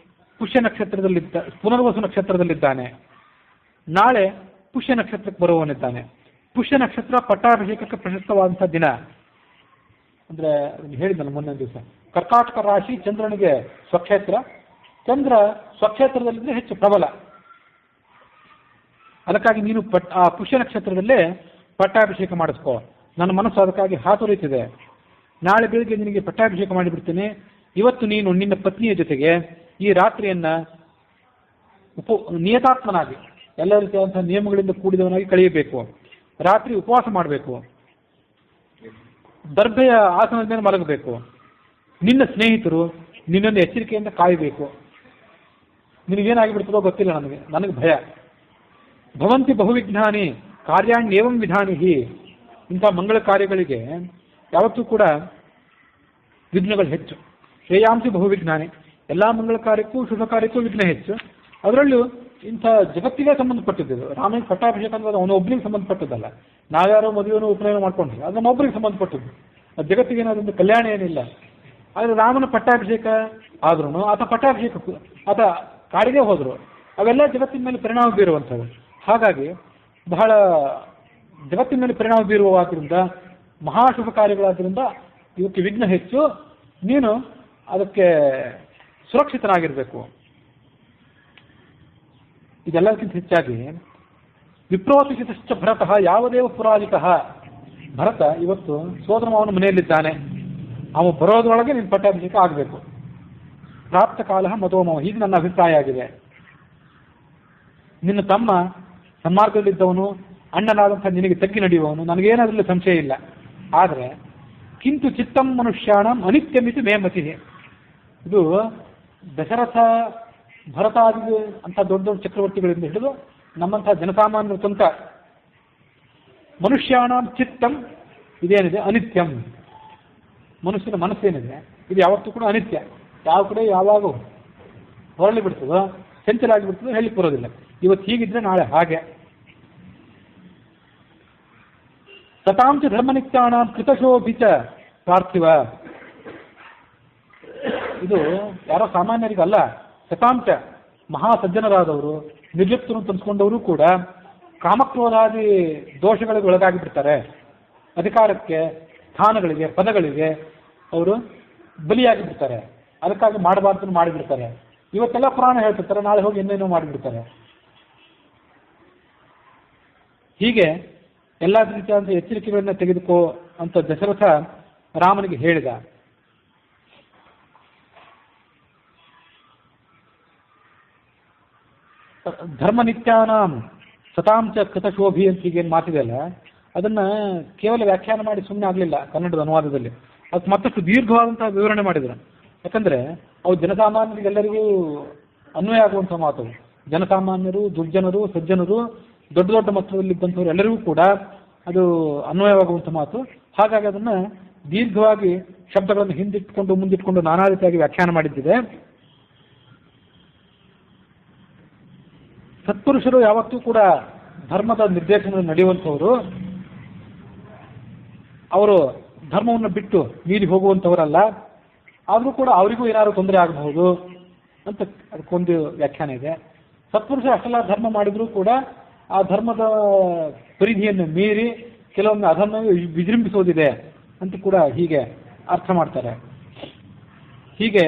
ಪುಷ್ಯ ನಕ್ಷತ್ರದಲ್ಲಿದ್ದ, ಪುನರ್ವಸು ನಕ್ಷತ್ರದಲ್ಲಿದ್ದಾನೆ. ನಾಳೆ ಪುಷ್ಯ ನಕ್ಷತ್ರಕ್ಕೆ ಬರುವವನಿದ್ದಾನೆ. ಪುಷ್ಯ ನಕ್ಷತ್ರ ಪಟ್ಟಾಭಿಷೇಕಕ್ಕೆ ಪ್ರಶಸ್ತವಾದಂಥ ದಿನ. ಅಂದರೆ ಹೇಳಿದ್ದಲ್ಲ ಮೊನ್ನೆ ದಿವಸ, ಕರ್ಕಾಟಕ ರಾಶಿ ಚಂದ್ರನಿಗೆ ಸ್ವಕ್ಷೇತ್ರ. ಚಂದ್ರ ಸ್ವಕ್ಷೇತ್ರದಲ್ಲಿದ್ದರೆ ಹೆಚ್ಚು ಪ್ರಬಲ. ಅದಕ್ಕಾಗಿ ನೀನು ಆ ಪುಷ್ಯ ನಕ್ಷತ್ರದಲ್ಲೇ ಪಟ್ಟಾಭಿಷೇಕ ಮಾಡಿಸ್ಕೋ. ನನ್ನ ಮನಸ್ಸು ಅದಕ್ಕಾಗಿ ಹಾತೊರೀತಿದೆ. ನಾಳೆ ಬೆಳಿಗ್ಗೆ ನಿನಗೆ ಪಟ್ಟಾಭಿಷೇಕ ಮಾಡಿಬಿಡ್ತೀನಿ. ಇವತ್ತು ನೀನು ನಿನ್ನ ಪತ್ನಿಯ ಜೊತೆಗೆ ಈ ರಾತ್ರಿಯನ್ನ ನಿಯತಾತ್ಮನಾಗಿ ಎಲ್ಲ ರೀತಿಯಾದಂತಹ ನಿಯಮಗಳಿಂದ ಕೂಡಿದವನಾಗಿ ಕಳೆಯಬೇಕು. ರಾತ್ರಿ ಉಪವಾಸ ಮಾಡಬೇಕು. ದರ್ಭೆಯ ಆಸನದ ಮೇಲೆ ಮಲಗಬೇಕು. ನಿನ್ನ ಸ್ನೇಹಿತರು ನಿನ್ನನ್ನು ಎಚ್ಚರಿಕೆಯಿಂದ ಕಾಯಬೇಕು. ನಿನಗೇನಾಗಿಬಿಡ್ತದೋ ಗೊತ್ತಿಲ್ಲ, ನನಗೆ ಭಯ. ಭವಂತಿ ಬಹುವಿಜ್ಞಾನಿ ಕಾರ್ಯಾಣ್ಯೇವಂ ವಿಧಾನಿಹಿ. ಇಂಥ ಮಂಗಳ ಕಾರ್ಯಗಳಿಗೆ ಯಾವತ್ತೂ ಕೂಡ ವಿಘ್ನಗಳು ಹೆಚ್ಚು. ಶ್ರೇಯಾಂಸಿ ಬಹುವಿಜ್ಞಾನಿ. ಎಲ್ಲ ಮಂಗಳ ಕಾರ್ಯಕ್ಕೂ ಶುಭ ಕಾರ್ಯಕ್ಕೂ ವಿಘ್ನ ಹೆಚ್ಚು. ಅದರಲ್ಲೂ ಇಂಥ ಜಗತ್ತಿಗೆ ಸಂಬಂಧಪಟ್ಟಿದ್ದು. ರಾಮನಿಗೆ ಪಟ್ಟಾಭಿಷೇಕ ಅಂದ್ರೆ ಅವನೊಬ್ಬನಿಗೆ ಸಂಬಂಧಪಟ್ಟದ್ದಲ್ಲ. ನಾವ್ಯಾರೋ ಮದುವೆನೂ ಉಪನಯನ ಮಾಡ್ಕೊಂಡ್ರಿ, ಅದು ನಮ್ಮೊಬ್ಬರಿಗೆ ಸಂಬಂಧಪಟ್ಟದ್ದು. ಅದು ಜಗತ್ತಿಗೆ ಏನಾದ್ರಿಂದ ಕಲ್ಯಾಣ ಏನಿಲ್ಲ. ಆದರೆ ರಾಮನ ಪಟ್ಟಾಭಿಷೇಕ ಆದ್ರೂ ಆತ ಕಾಡಿಗೆ ಹೋದ್ರು, ಅವೆಲ್ಲ ಜಗತ್ತಿನ ಮೇಲೆ ಪರಿಣಾಮ ಬೀರುವಂಥವು. ಹಾಗಾಗಿ ಬಹಳ ಜಗತ್ತಿನ ಮೇಲೆ ಪರಿಣಾಮ ಬೀರುವಾದ್ರಿಂದ, ಮಹಾಶುಭ ಕಾರ್ಯಗಳಾದ್ರಿಂದ ಇವಕ್ಕೆ ವಿಘ್ನ ಹೆಚ್ಚು. ನೀನು ಅದಕ್ಕೆ ಸುರಕ್ಷಿತನಾಗಿರಬೇಕು. ಇದೆಲ್ಲದಕ್ಕಿಂತ ಹೆಚ್ಚಾಗಿ ವಿಪ್ರೋತಿಸಿತಶ್ಚ ಭರತಃ ಯಾವದೇವ ಪುರಾಜಿತಃ. ಭರತ ಇವತ್ತು ಸೋದರ ಮಾವನ ಮನೆಯಲ್ಲಿದ್ದಾನೆ. ಅವನು ಬರೋದ್ರೊಳಗೆ ನಿನ್ನ ಪಟ್ಟಾಭಿಷೇಕ ಆಗಬೇಕು. ಪ್ರಾಪ್ತ ಕಾಲ ಮತೋಮವ. ಹೀಗೆ ನನ್ನ ಅಭಿಪ್ರಾಯ ಆಗಿದೆ. ನಿನ್ನ ತಮ್ಮ ಸನ್ಮಾರ್ಗದಲ್ಲಿದ್ದವನು, ಅಣ್ಣನಾದಂಥ ನಿನಗೆ ತಗ್ಗಿ ನಡೆಯುವವನು, ನನಗೇನಾದ್ರಲ್ಲಿ ಸಂಶಯ ಇಲ್ಲ. ಆದರೆ ಕಿಂತು ಚಿತ್ತಂ ಮನುಷ್ಯಾಣಂ ಅನಿತ್ಯಮಿತಿ ಮೇ ಮತಿ. ಇದು ದಶರಥ, ಭರತಾದಿ ಅಂತ ದೊಡ್ಡ ದೊಡ್ಡ ಚಕ್ರವರ್ತಿಗಳಿಂದ ಹಿಡಿದು ನಮ್ಮಂಥ ಜನಸಾಮಾನ್ಯರ ತನಕ ಮನುಷ್ಯಾಣ ಚಿತ್ತಂ ಇದೇನಿದೆ ಅನಿತ್ಯಂ. ಮನುಷ್ಯನ ಮನಸ್ಸೇನಿದೆ ಇದು ಯಾವತ್ತೂ ಕೂಡ ಅನಿತ್ಯ. ಯಾವ ಕಡೆ ಯಾವಾಗ ಹೊರಳಿ ಬಿಡ್ತದೋ, ಚಂಚಲ ಆಗಿಬಿಡ್ತದೋ ಹೇಳಿ ಬರೋದಿಲ್ಲ. ಇವತ್ತು ಹೀಗಿದ್ರೆ ನಾಳೆ ಹಾಗೆ. ಸತಾಂಚ ಧರ್ಮನಿತ್ಯಾಣ ಕೃತಶೋಭಿತ ಪಾರ್ಥಿವ. ಇದು ಯಾರೋ ಸಾಮಾನ್ಯರಿಗಲ್ಲ. ಶತಾಂಶ ಮಹಾಸಜ್ಜನರಾದವರು, ನಿರ್ಲಿಪ್ತರು ತನ್ಸ್ಕೊಂಡವರು ಕೂಡ ಕಾಮಕ್ರೋಧಾದಿ ದೋಷಗಳಿಗೆ ಒಳಗಾಗಿ ಬಿಡ್ತಾರೆ. ಅಧಿಕಾರಕ್ಕೆ, ಸ್ಥಾನಗಳಿಗೆ, ಪದಗಳಿಗೆ ಅವರು ಬಲಿಯಾಗಿ ಬಿಡ್ತಾರೆ. ಅದಕ್ಕಾಗಿ ಮಾಡಬಾರ್ದು ಮಾಡಿಬಿಡ್ತಾರೆ. ಇವತ್ತೆಲ್ಲ ಪುರಾಣ ಹೇಳ್ತಿರ್ತಾರೆ, ನಾಳೆ ಹೋಗಿ ಇನ್ನೇನೋ ಮಾಡಿಬಿಡ್ತಾರೆ. ಹೀಗೆ ಎಲ್ಲ ರೀತಿಯಾದ ಎಚ್ಚರಿಕೆಗಳನ್ನ ತೆಗೆದುಕೋ ಅಂತ ದಶರಥ ರಾಮನಿಗೆ ಹೇಳಿದ. ಧರ್ಮನಿತ್ಯಾನಾಂ ಸತಾಂಚ ಕೃತಶೋಭಿ ಅಂತ ಹೀಗೇನು ಮಾತಿದೆಯಲ್ಲ, ಅದನ್ನ ಕೇವಲ ವ್ಯಾಖ್ಯಾನ ಮಾಡಿ ಸುಮ್ಮನೆ ಆಗಲಿಲ್ಲ ಕನ್ನಡದ ಅನುವಾದದಲ್ಲಿ. ಅದಕ್ಕೆ ಮತ್ತಷ್ಟು ದೀರ್ಘವಾದಂತಹ ವಿವರಣೆ ಮಾಡಿದ್ರು. ಯಾಕಂದ್ರೆ ಅವು ಜನಸಾಮಾನ್ಯರಿಗೆಲ್ಲರಿಗೂ ಅನ್ವಯ ಆಗುವಂಥ ಮಾತು. ಜನಸಾಮಾನ್ಯರು, ದುರ್ಜನರು, ಸಜ್ಜನರು, ದೊಡ್ಡ ದೊಡ್ಡ ಮಟ್ಟದಲ್ಲಿದ್ದಂಥವ್ರು ಎಲ್ಲರಿಗೂ ಕೂಡ ಅದು ಅನ್ವಯವಾಗುವಂಥ ಮಾತು. ಹಾಗಾಗಿ ಅದನ್ನ ದೀರ್ಘವಾಗಿ ಶಬ್ದಗಳನ್ನು ಹಿಂದಿಟ್ಕೊಂಡು ಮುಂದಿಟ್ಕೊಂಡು ನಾನಾ ರೀತಿಯಾಗಿ ವ್ಯಾಖ್ಯಾನ ಮಾಡಿದ್ದಿದೆ. ಸತ್ಪುರುಷರು ಯಾವತ್ತೂ ಕೂಡ ಧರ್ಮದ ನಿರ್ದೇಶನ ನಡೆಯುವಂಥವರು. ಅವರು ಧರ್ಮವನ್ನು ಬಿಟ್ಟು ಮೀರಿ ಹೋಗುವಂಥವರಲ್ಲ. ಆದರೂ ಕೂಡ ಅವರಿಗೂ ಏನಾದ್ರು ತೊಂದರೆ ಆಗಬಹುದು ಅಂತ ಅದಕ್ಕೊಂದು ವ್ಯಾಖ್ಯಾನ ಇದೆ. ಸತ್ಪುರುಷ ಅಷ್ಟೆಲ್ಲ ಧರ್ಮ ಮಾಡಿದರೂ ಕೂಡ ಆ ಧರ್ಮದ ಪರಿಧಿಯನ್ನು ಮೀರಿ ಕೆಲವೊಮ್ಮೆ ಅಧರ್ಮ ವಿಜೃಂಭಿಸೋದಿದೆ ಅಂತ ಕೂಡ ಹೀಗೆ ಅರ್ಥ ಮಾಡ್ತಾರೆ. ಹೀಗೆ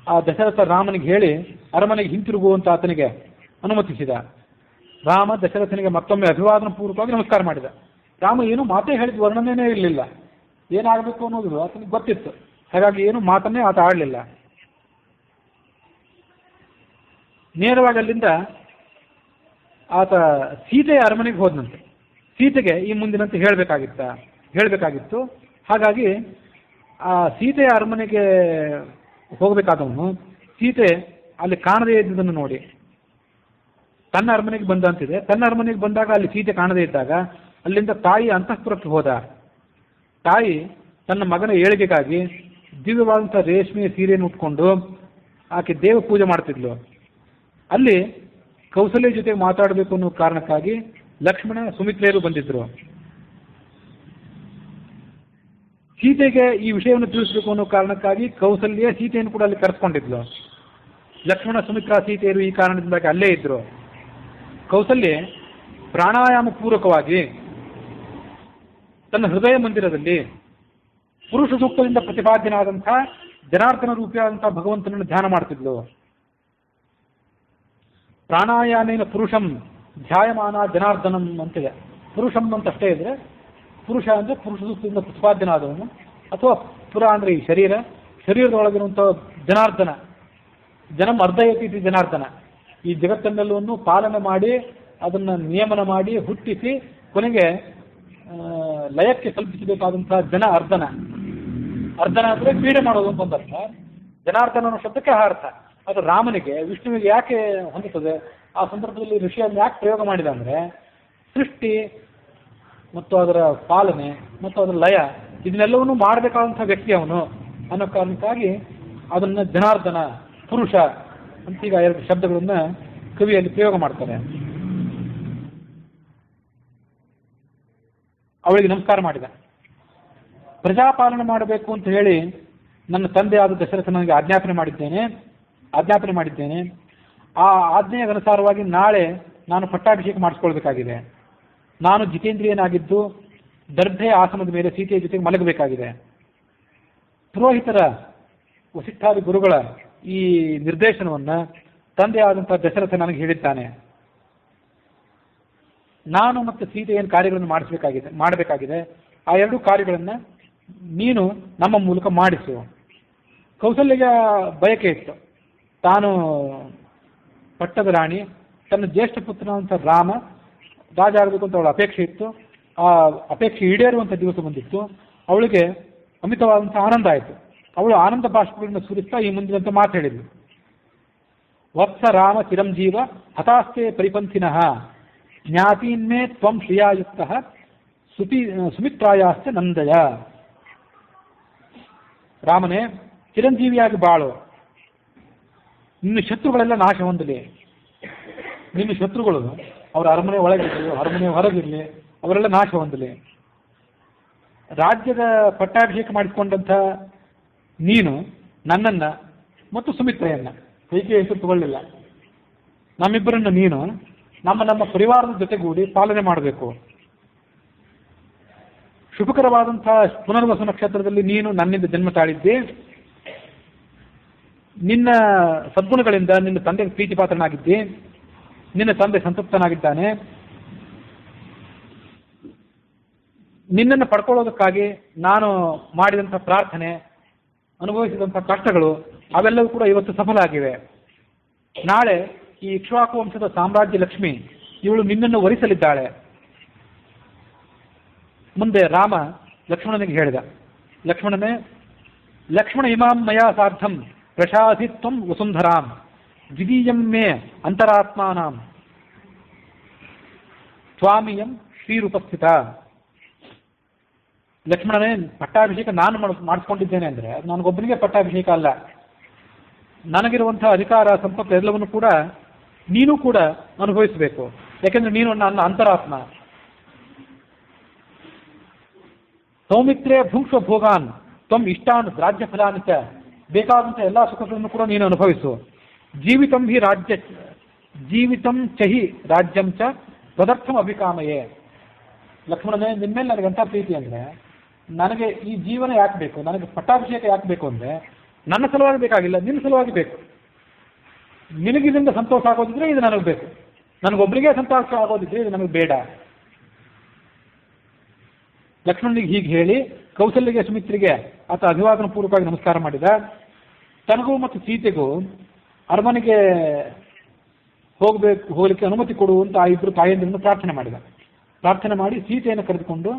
ಆ ದಶರಥ ರಾಮನಿಗೆ ಹೇಳಿ ಅರಮನೆಗೆ ಹಿಂತಿರುಗುವಂತ ಆತನಿಗೆ ಅನುಮತಿಸಿದ. ರಾಮ ದಶರಥನಿಗೆ ಮತ್ತೊಮ್ಮೆ ಅಭಿವಾದನ ಪೂರ್ವಕವಾಗಿ ನಮಸ್ಕಾರ ಮಾಡಿದ. ರಾಮ ಏನು ಮಾತೇ ಹೇಳಿದ ವರ್ಣನೆಯೇ ಇರಲಿಲ್ಲ. ಏನಾಗಬೇಕು ಅನ್ನೋದು ಆತನಿಗೆ ಗೊತ್ತಿತ್ತು. ಹಾಗಾಗಿ ಏನು ಮಾತನ್ನೇ ಆತ ಆಡಲಿಲ್ಲ. ನೇರವಾಗಿ ಅಲ್ಲಿಂದ ಆತ ಸೀತೆಯ ಅರಮನೆಗೆ ಹೋದನಂತೆ. ಸೀತೆಗೆ ಈ ಮುಂದಿನಂತೆ ಹೇಳಬೇಕಾಗಿತ್ತು. ಹಾಗಾಗಿ ಆ ಸೀತೆಯ ಅರಮನೆಗೆ ಹೋಗಬೇಕಾದವನು ಸೀತೆ ಅಲ್ಲಿ ಕಾಣದೇ ಇದ್ದುದನ್ನು ನೋಡಿ ತನ್ನ ಅರಮನೆಗೆ ಬಂದ ಅಂತಿದೆ. ತನ್ನ ಅರಮನೆಗೆ ಬಂದಾಗ ಅಲ್ಲಿ ಸೀತೆ ಕಾಣದೇ ಇದ್ದಾಗ ಅಲ್ಲಿಂದ ತಾಯಿ ಅಂತಃಪುರಕ್ಕೆ ಹೋದ. ತಾಯಿ ತನ್ನ ಮಗನ ಏಳಿಗೆಗಾಗಿ ದಿವ್ಯವಾದಂಥ ರೇಷ್ಮೆಯ ಸೀರೆಯನ್ನು ಉಟ್ಕೊಂಡು ಆಕೆ ದೇವ ಪೂಜೆ ಮಾಡ್ತಿದ್ಲು. ಅಲ್ಲಿ ಕೌಸಲ್ಯ ಜೊತೆಗೆ ಮಾತಾಡಬೇಕು ಅನ್ನೋ ಕಾರಣಕ್ಕಾಗಿ ಲಕ್ಷ್ಮಣ ಸುಮಿತ್ರೆಯರು ಬಂದಿದ್ರು. ಸೀತೆಗೆ ಈ ವಿಷಯವನ್ನು ತಿಳಿಸಬೇಕು ಅನ್ನೋ ಕಾರಣಕ್ಕಾಗಿ ಕೌಸಲ್ಯ ಸೀತೆಯನ್ನು ಕೂಡ ಅಲ್ಲಿ ಕರೆಸ್ಕೊಂಡಿದ್ಲು. ಲಕ್ಷ್ಮಣ ಸುಮಿತ್ರಾ ಸೀತೆಯರು ಈ ಕಾರಣದಿಂದಾಗಿ ಅಲ್ಲೇ ಇದ್ರು. ಕೌಸಲ್ಯ ಪ್ರಾಣಾಯಾಮ ಪೂರ್ವಕವಾಗಿ ತನ್ನ ಹೃದಯ ಮಂದಿರದಲ್ಲಿ ಪುರುಷ ಸೂಕ್ತದಿಂದ ಪ್ರತಿಪಾದ್ಯನಾದಂಥ ಜನಾರ್ದನ ರೂಪಿಯಾದಂಥ ಭಗವಂತನನ್ನು ಧ್ಯಾನ ಮಾಡ್ತಿದ್ಲು. ಪ್ರಾಣಾಯಾಮೇನ ಪುರುಷಂ ಧ್ಯಾಯಮಾನ ಜನಾರ್ದನಂ ಅಂತಿದೆ. ಪುರುಷಂ ಅಂತ ಅಷ್ಟೇ ಇದ್ರೆ, ಪುರುಷ ಅಂದರೆ ಪುರುಷ ಸೂಕ್ತದಿಂದ ಪ್ರತಿಪಾದ್ಯನಾದವನು, ಅಥವಾ ಪುರ ಅಂದರೆ ಈ ಶರೀರದೊಳಗಿರುವಂಥ ಜನಾರ್ದನ, ಜನಂ ಅರ್ಧಯತಿ ಜನಾರ್ದನ, ಈ ಜಗತ್ತನ್ನೆಲ್ಲವನ್ನು ಪಾಲನೆ ಮಾಡಿ ಅದನ್ನು ನಿಯಮನ ಮಾಡಿ ಹುಟ್ಟಿಸಿ ಕೊನೆಗೆ ಲಯಕ್ಕೆ ಕಲ್ಪಿಸಬೇಕಾದಂತಹ ಜನ ಅರ್ಧನ. ಅರ್ಧನ ಅಂದರೆ ಪೀಡೆ ಮಾಡೋದು ಅಂತ ಒಂದು ಅರ್ಥ. ಜನಾರ್ದನ ಅನ್ನೋ ಶಬ್ದಕ್ಕೆ ಆ ಅರ್ಥ. ಅದು ರಾಮನಿಗೆ ವಿಷ್ಣುವಿಗೆ ಯಾಕೆ ಹೊಂದುತ್ತದೆ? ಆ ಸಂದರ್ಭದಲ್ಲಿ ಋಷಿಯನ್ನು ಯಾಕೆ ಪ್ರಯೋಗ ಮಾಡಿದ ಅಂದರೆ, ಸೃಷ್ಟಿ ಮತ್ತು ಅದರ ಪಾಲನೆ ಮತ್ತು ಅದರ ಲಯ ಇದನ್ನೆಲ್ಲವನ್ನೂ ಮಾಡಬೇಕಾದಂಥ ವ್ಯಕ್ತಿ ಅವನು ಅನ್ನೋ ಕಾರಣಕ್ಕಾಗಿ ಅದನ್ನು ಜನಾರ್ದನ, ಪುರುಷ ಅಂತೀಗ ಎರಡು ಶಬ್ದಗಳನ್ನು ಕವಿಯಲ್ಲಿ ಪ್ರಯೋಗ ಮಾಡ್ತಾರೆ. ಅವಳಿಗೆ ನಮಸ್ಕಾರ ಮಾಡಿದ. ಪ್ರಜಾಪಾಲನೆ ಮಾಡಬೇಕು ಅಂತ ಹೇಳಿ ನನ್ನ ತಂದೆ ಆದ ದಶರಥ ನನಗೆ ಆಜ್ಞಾಪನೆ ಮಾಡಿದ್ದೇನೆ. ಆ ಆಜ್ಞೆಯ ಅನುಸಾರವಾಗಿ ನಾಳೆ ನಾನು ಪಟ್ಟಾಭಿಷೇಕ ಮಾಡಿಸ್ಕೊಳ್ಬೇಕಾಗಿದೆ. ನಾನು ಜಿತೇಂದ್ರಿಯನಾಗಿದ್ದು ದರ್ಭೆ ಆಸನದ ಮೇಲೆ ಸೀತೆಯ ಜೊತೆಗೆ ಮಲಗಬೇಕಾಗಿದೆ. ಪುರೋಹಿತರ ವಸಿಷ್ಠಾದಿ ಗುರುಗಳ ಈ ನಿರ್ದೇಶನವನ್ನು ತಂದೆ ಆದಂಥ ದಶರಥ ನನಗೆ ಹೇಳಿದ್ದಾನೆ. ನಾನು ಮತ್ತು ಸೀತೆ ಏನು ಕಾರ್ಯಗಳನ್ನು ಮಾಡಬೇಕಾಗಿದೆ ಆ ಎರಡೂ ಕಾರ್ಯಗಳನ್ನು ನೀನು ನಮ್ಮ ಮೂಲಕ ಮಾಡಿಸು. ಕೌಸಲ್ಯಗೆ ಬಯಕೆ ಇತ್ತು. ತಾನು ಪಟ್ಟದ ರಾಣಿ, ತನ್ನ ಜ್ಯೇಷ್ಠ ಪುತ್ರನಾದಂಥ ರಾಮ ರಾಜ ಆಗಬೇಕು ಅಂತ ಅವಳ ಅಪೇಕ್ಷೆ ಇತ್ತು. ಆ ಅಪೇಕ್ಷೆ ಈಡೇರುವಂಥ ದಿವಸ ಬಂದಿತ್ತು. ಅವಳಿಗೆ ಅಮಿತವಾದಂಥ ಆನಂದ ಆಯಿತು. ಅವಳು ಆನಂದ ಬಾಷ್ಪಗಳನ್ನು ಸುರಿಸ್ತಾ ಈ ಮುಂದಿನಂತೆ ಮಾತು ಹೇಳಿದ್ಳು. ವತ್ಸ ರಾಮ ಚಿರಂಜೀವ ಹತಾಸ್ತೆ ಪರಿಪಂಥಿನಃ ಜ್ಞಾತೀನ್ಮೇ ತ್ವಂ ಶ್ರಿಯಾಯುಕ್ತ ಸುಮಿತ್ರಾಯಾಸ್ತೆ ನಂದಯ. ರಾಮನೇ, ಚಿರಂಜೀವಿಯಾಗಿ ಬಾಳು. ನಿನ್ನ ಶತ್ರುಗಳೆಲ್ಲ ನಾಶ ಹೊಂದಲಿ. ನಿನ್ನ ಶತ್ರುಗಳು ಅವರ ಅರಮನೆ ಒಳಗಿರಲಿ, ಅರಮನೆ ಹೊರಗಿರಲಿ, ಅವರೆಲ್ಲ ನಾಶ ಹೊಂದಲಿ. ರಾಜ್ಯದ ಪಟ್ಟಾಭಿಷೇಕ ಮಾಡಿಕೊಂಡಂಥ ನೀನು ನನ್ನನ್ನು ಮತ್ತು ಸುಮಿತ್ರೆಯನ್ನ, ಕೈಗೆ ಹೆಸರು ತಗೊಳ್ಳಿಲ್ಲ, ನಮ್ಮಿಬ್ಬರನ್ನು ನೀನು ನಮ್ಮ ಪರಿವಾರದ ಜೊತೆಗೂಡಿ ಪಾಲನೆ ಮಾಡಬೇಕು. ಶುಭಕರವಾದಂಥ ಪುನರ್ವಸು ನಕ್ಷತ್ರದಲ್ಲಿ ನೀನು ನನ್ನಿಂದ ಜನ್ಮ ತಾಳಿದ್ದೆ. ನಿನ್ನ ಸದ್ಗುಣಗಳಿಂದ ನಿನ್ನ ತಂದೆಗೆ ಪ್ರೀತಿ ಪಾತ್ರನಾಗಿದ್ದೆ. ನಿನ್ನ ತಂದೆ ಸಂತೃಪ್ತನಾಗಿದ್ದಾನೆ. ನಿನ್ನನ್ನು ಪಡ್ಕೊಳ್ಳೋದಕ್ಕಾಗಿ ನಾನು ಮಾಡಿದಂಥ ಪ್ರಾರ್ಥನೆ, ಅನುಭವಿಸಿದಂಥ ಕಷ್ಟಗಳು ಅವೆಲ್ಲವೂ ಕೂಡ ಇವತ್ತು ಸಫಲ ಆಗಿವೆ. ನಾಳೆ ಈ ಇಕ್ಷ್ವಾಕು ವಂಶದ ಸಾಮ್ರಾಜ್ಯ ಲಕ್ಷ್ಮಿ ಇವಳು ನಿನ್ನನ್ನು ವರಿಸಲಿದ್ದಾಳೆ. ಮುಂದೆ ರಾಮ ಲಕ್ಷ್ಮಣನಿಗೆ ಹೇಳಿದ, ಲಕ್ಷ್ಮಣನೇ, ಲಕ್ಷ್ಮಣ ಇಮಾಂ ಮಯಾ ಸಾರ್ಧಂ ಪ್ರಶಾಸಿತ್ವಂ ವಸುಂಧರಾಂ ದ್ವಿತೀಯಂ ಮೇ ಅಂತರಾತ್ಮಾನಾಂ ಸ್ವಾಮಿಯಂ ಶ್ರೀರುಪಸ್ಥಿತ. ಲಕ್ಷ್ಮಣನೇ, ಪಟ್ಟಾಭಿಷೇಕ ನಾನು ಮಾಡಿಸ್ಕೊಂಡಿದ್ದೇನೆ ಅಂದರೆ ಅದು ನನಗೊಬ್ಬನಿಗೆ ಪಟ್ಟಾಭಿಷೇಕ ಅಲ್ಲ. ನನಗಿರುವಂತಹ ಅಧಿಕಾರ ಸಂಪತ್ತು ಎಲ್ಲವನ್ನು ಕೂಡ ನೀನು ಕೂಡ ಅನುಭವಿಸಬೇಕು. ಯಾಕೆಂದ್ರೆ ನೀನು ನನ್ನ ಅಂತರಾತ್ಮ. ಸೌಮಿತ್ರೇ ಭುಂಕ್ಷ್ವ ಭೋಗಾನ್ ತ್ವಂ ಇಷ್ಟಾನ್ ರಾಜ್ಯ ಫಲಾನ್ ಚ. ಬೇಕಾದಂಥ ಎಲ್ಲ ಸುಖಗಳನ್ನು ಕೂಡ ನೀನು ಅನುಭವಿಸು. ಜೀವಿತಂ ಚಹಿ ರಾಜ್ಯಂ ಚ ತದರ್ಥಂ ಅಭಿಕಾಮಯೇ. ಲಕ್ಷ್ಮಣನೇ, ನಿನ್ಮೇಲೆ ನನಗಂತ ಪ್ರೀತಿ ಅಂದರೆ ನನಗೆ ಈ ಜೀವನ ಯಾಕೆ ಬೇಕು, ನನಗೆ ಪಟ್ಟಾಭಿಷೇಕ ಯಾಕೆ ಬೇಕು ಅಂದರೆ ನನ್ನ ಸಲುವಾಗಿ ಬೇಕಾಗಿಲ್ಲ, ನಿನ್ನ ಸಲುವಾಗಿ ಬೇಕು. ನಿನಗಿದಿಂದ ಸಂತೋಷ ಆಗೋದಿದ್ರೆ ಇದು ನನಗೆ ಬೇಕು, ನನಗೊಬ್ಬರಿಗೆ ಸಂತೋಷ ಆಗೋದಿದ್ರೆ ಇದು ನನಗೆ ಬೇಡ. ಲಕ್ಷ್ಮಣನಿಗೆ ಹೀಗೆ ಹೇಳಿ ಕೌಸಲ್ಯಗೆ ಸುಮಿತ್ರಿಗೆ ಆತ ಅಭಿವಾದನ ಪೂರ್ವಕವಾಗಿ ನಮಸ್ಕಾರ ಮಾಡಿದ. ತನಗೂ ಮತ್ತು ಸೀತೆಗೂ ಅರಮನೆಗೆ ಹೋಗಲಿಕ್ಕೆ ಅನುಮತಿ ಕೊಡುವಂತ ಆ ಇಬ್ಬರು ತಾಯಂದಿರನ್ನು ಪ್ರಾರ್ಥನೆ ಮಾಡಿ ಸೀತೆಯನ್ನು ಕರೆದುಕೊಂಡು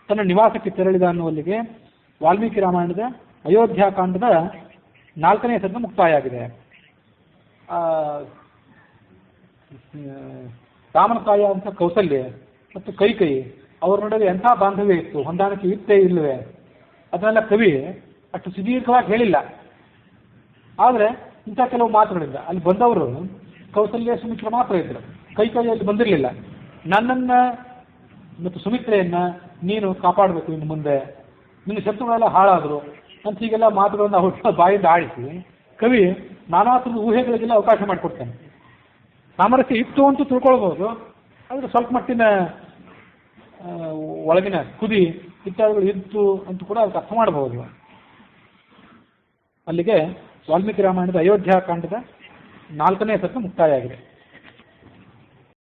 ತನ್ನ ನಿವಾಸಕ್ಕೆ ತೆರಳಿದ ಅನ್ನುವಲ್ಲಿಗೆ ವಾಲ್ಮೀಕಿ ರಾಮಾಯಣದ ರಾಮನ ತಾಯಿ ಅಂತ ಕೌಸಲ್ಯ ಮತ್ತು ಕೈಕೈ ಅವ್ರ ನಡುವೆ ಎಂಥ ಬಾಂಧವ್ಯ ಇತ್ತು, ಹೊಂದಾಣಿಕೆ ಇತ್ತೇ ಇಲ್ಲವೇ, ಅದನ್ನೆಲ್ಲ ಕವಿ ಅಷ್ಟು ಸುದೀರ್ಘವಾಗಿ ಹೇಳಿಲ್ಲ. ಆದರೆ ಇಂಥ ಕೆಲವು ಮಾತುಗಳಿಂದ ಅಲ್ಲಿ ಬಂದವರು ಕೌಸಲ್ಯ ಸುಮಿತ್ರ ಮಾತ್ರ ಇದ್ದರು, ಕೈಕೈಯಲ್ಲಿ ಬಂದಿರಲಿಲ್ಲ. ನನ್ನನ್ನು ಮತ್ತು ಸುಮಿತ್ರೆಯನ್ನು ನೀನು ಕಾಪಾಡಬೇಕು, ಇನ್ನು ಮುಂದೆ ನಿನ್ನ ಶತ್ರುಗಳೆಲ್ಲ ಹಾಳಾದರು ಅಂತ ಹೀಗೆಲ್ಲ ಮಾತುಗಳನ್ನು ಅವ್ರ ಬಾಯಿಂದ ಆಡಿಸಿ ಕವಿ ನಾನಾ ಥರದ ಊಹೆಗಳಿಗೆಲ್ಲ ಅವಕಾಶ ಮಾಡಿಕೊಡ್ತಾನೆ. ಸಾಮರಸ್ಯ ಇತ್ತು ಅಂತೂ ತಿಳ್ಕೊಳ್ಬೋದು, ಆದರೆ ಸ್ವಲ್ಪ ಮಟ್ಟಿನ ಒಳಗಿನ ಕುದಿ ಇತ್ಯಾದಿಗಳು ಇತ್ತು ಅಂತ ಕೂಡ ಅದಕ್ಕೆ ಅರ್ಥ ಮಾಡಬಹುದು. ಅಲ್ಲಿಗೆ ವಾಲ್ಮೀಕಿ ರಾಮಾಯಣದ ಅಯೋಧ್ಯಾಕಾಂಡದ 4ನೇ ಸತ್ತು ಮುಕ್ತಾಯ ಆಗಿದೆ.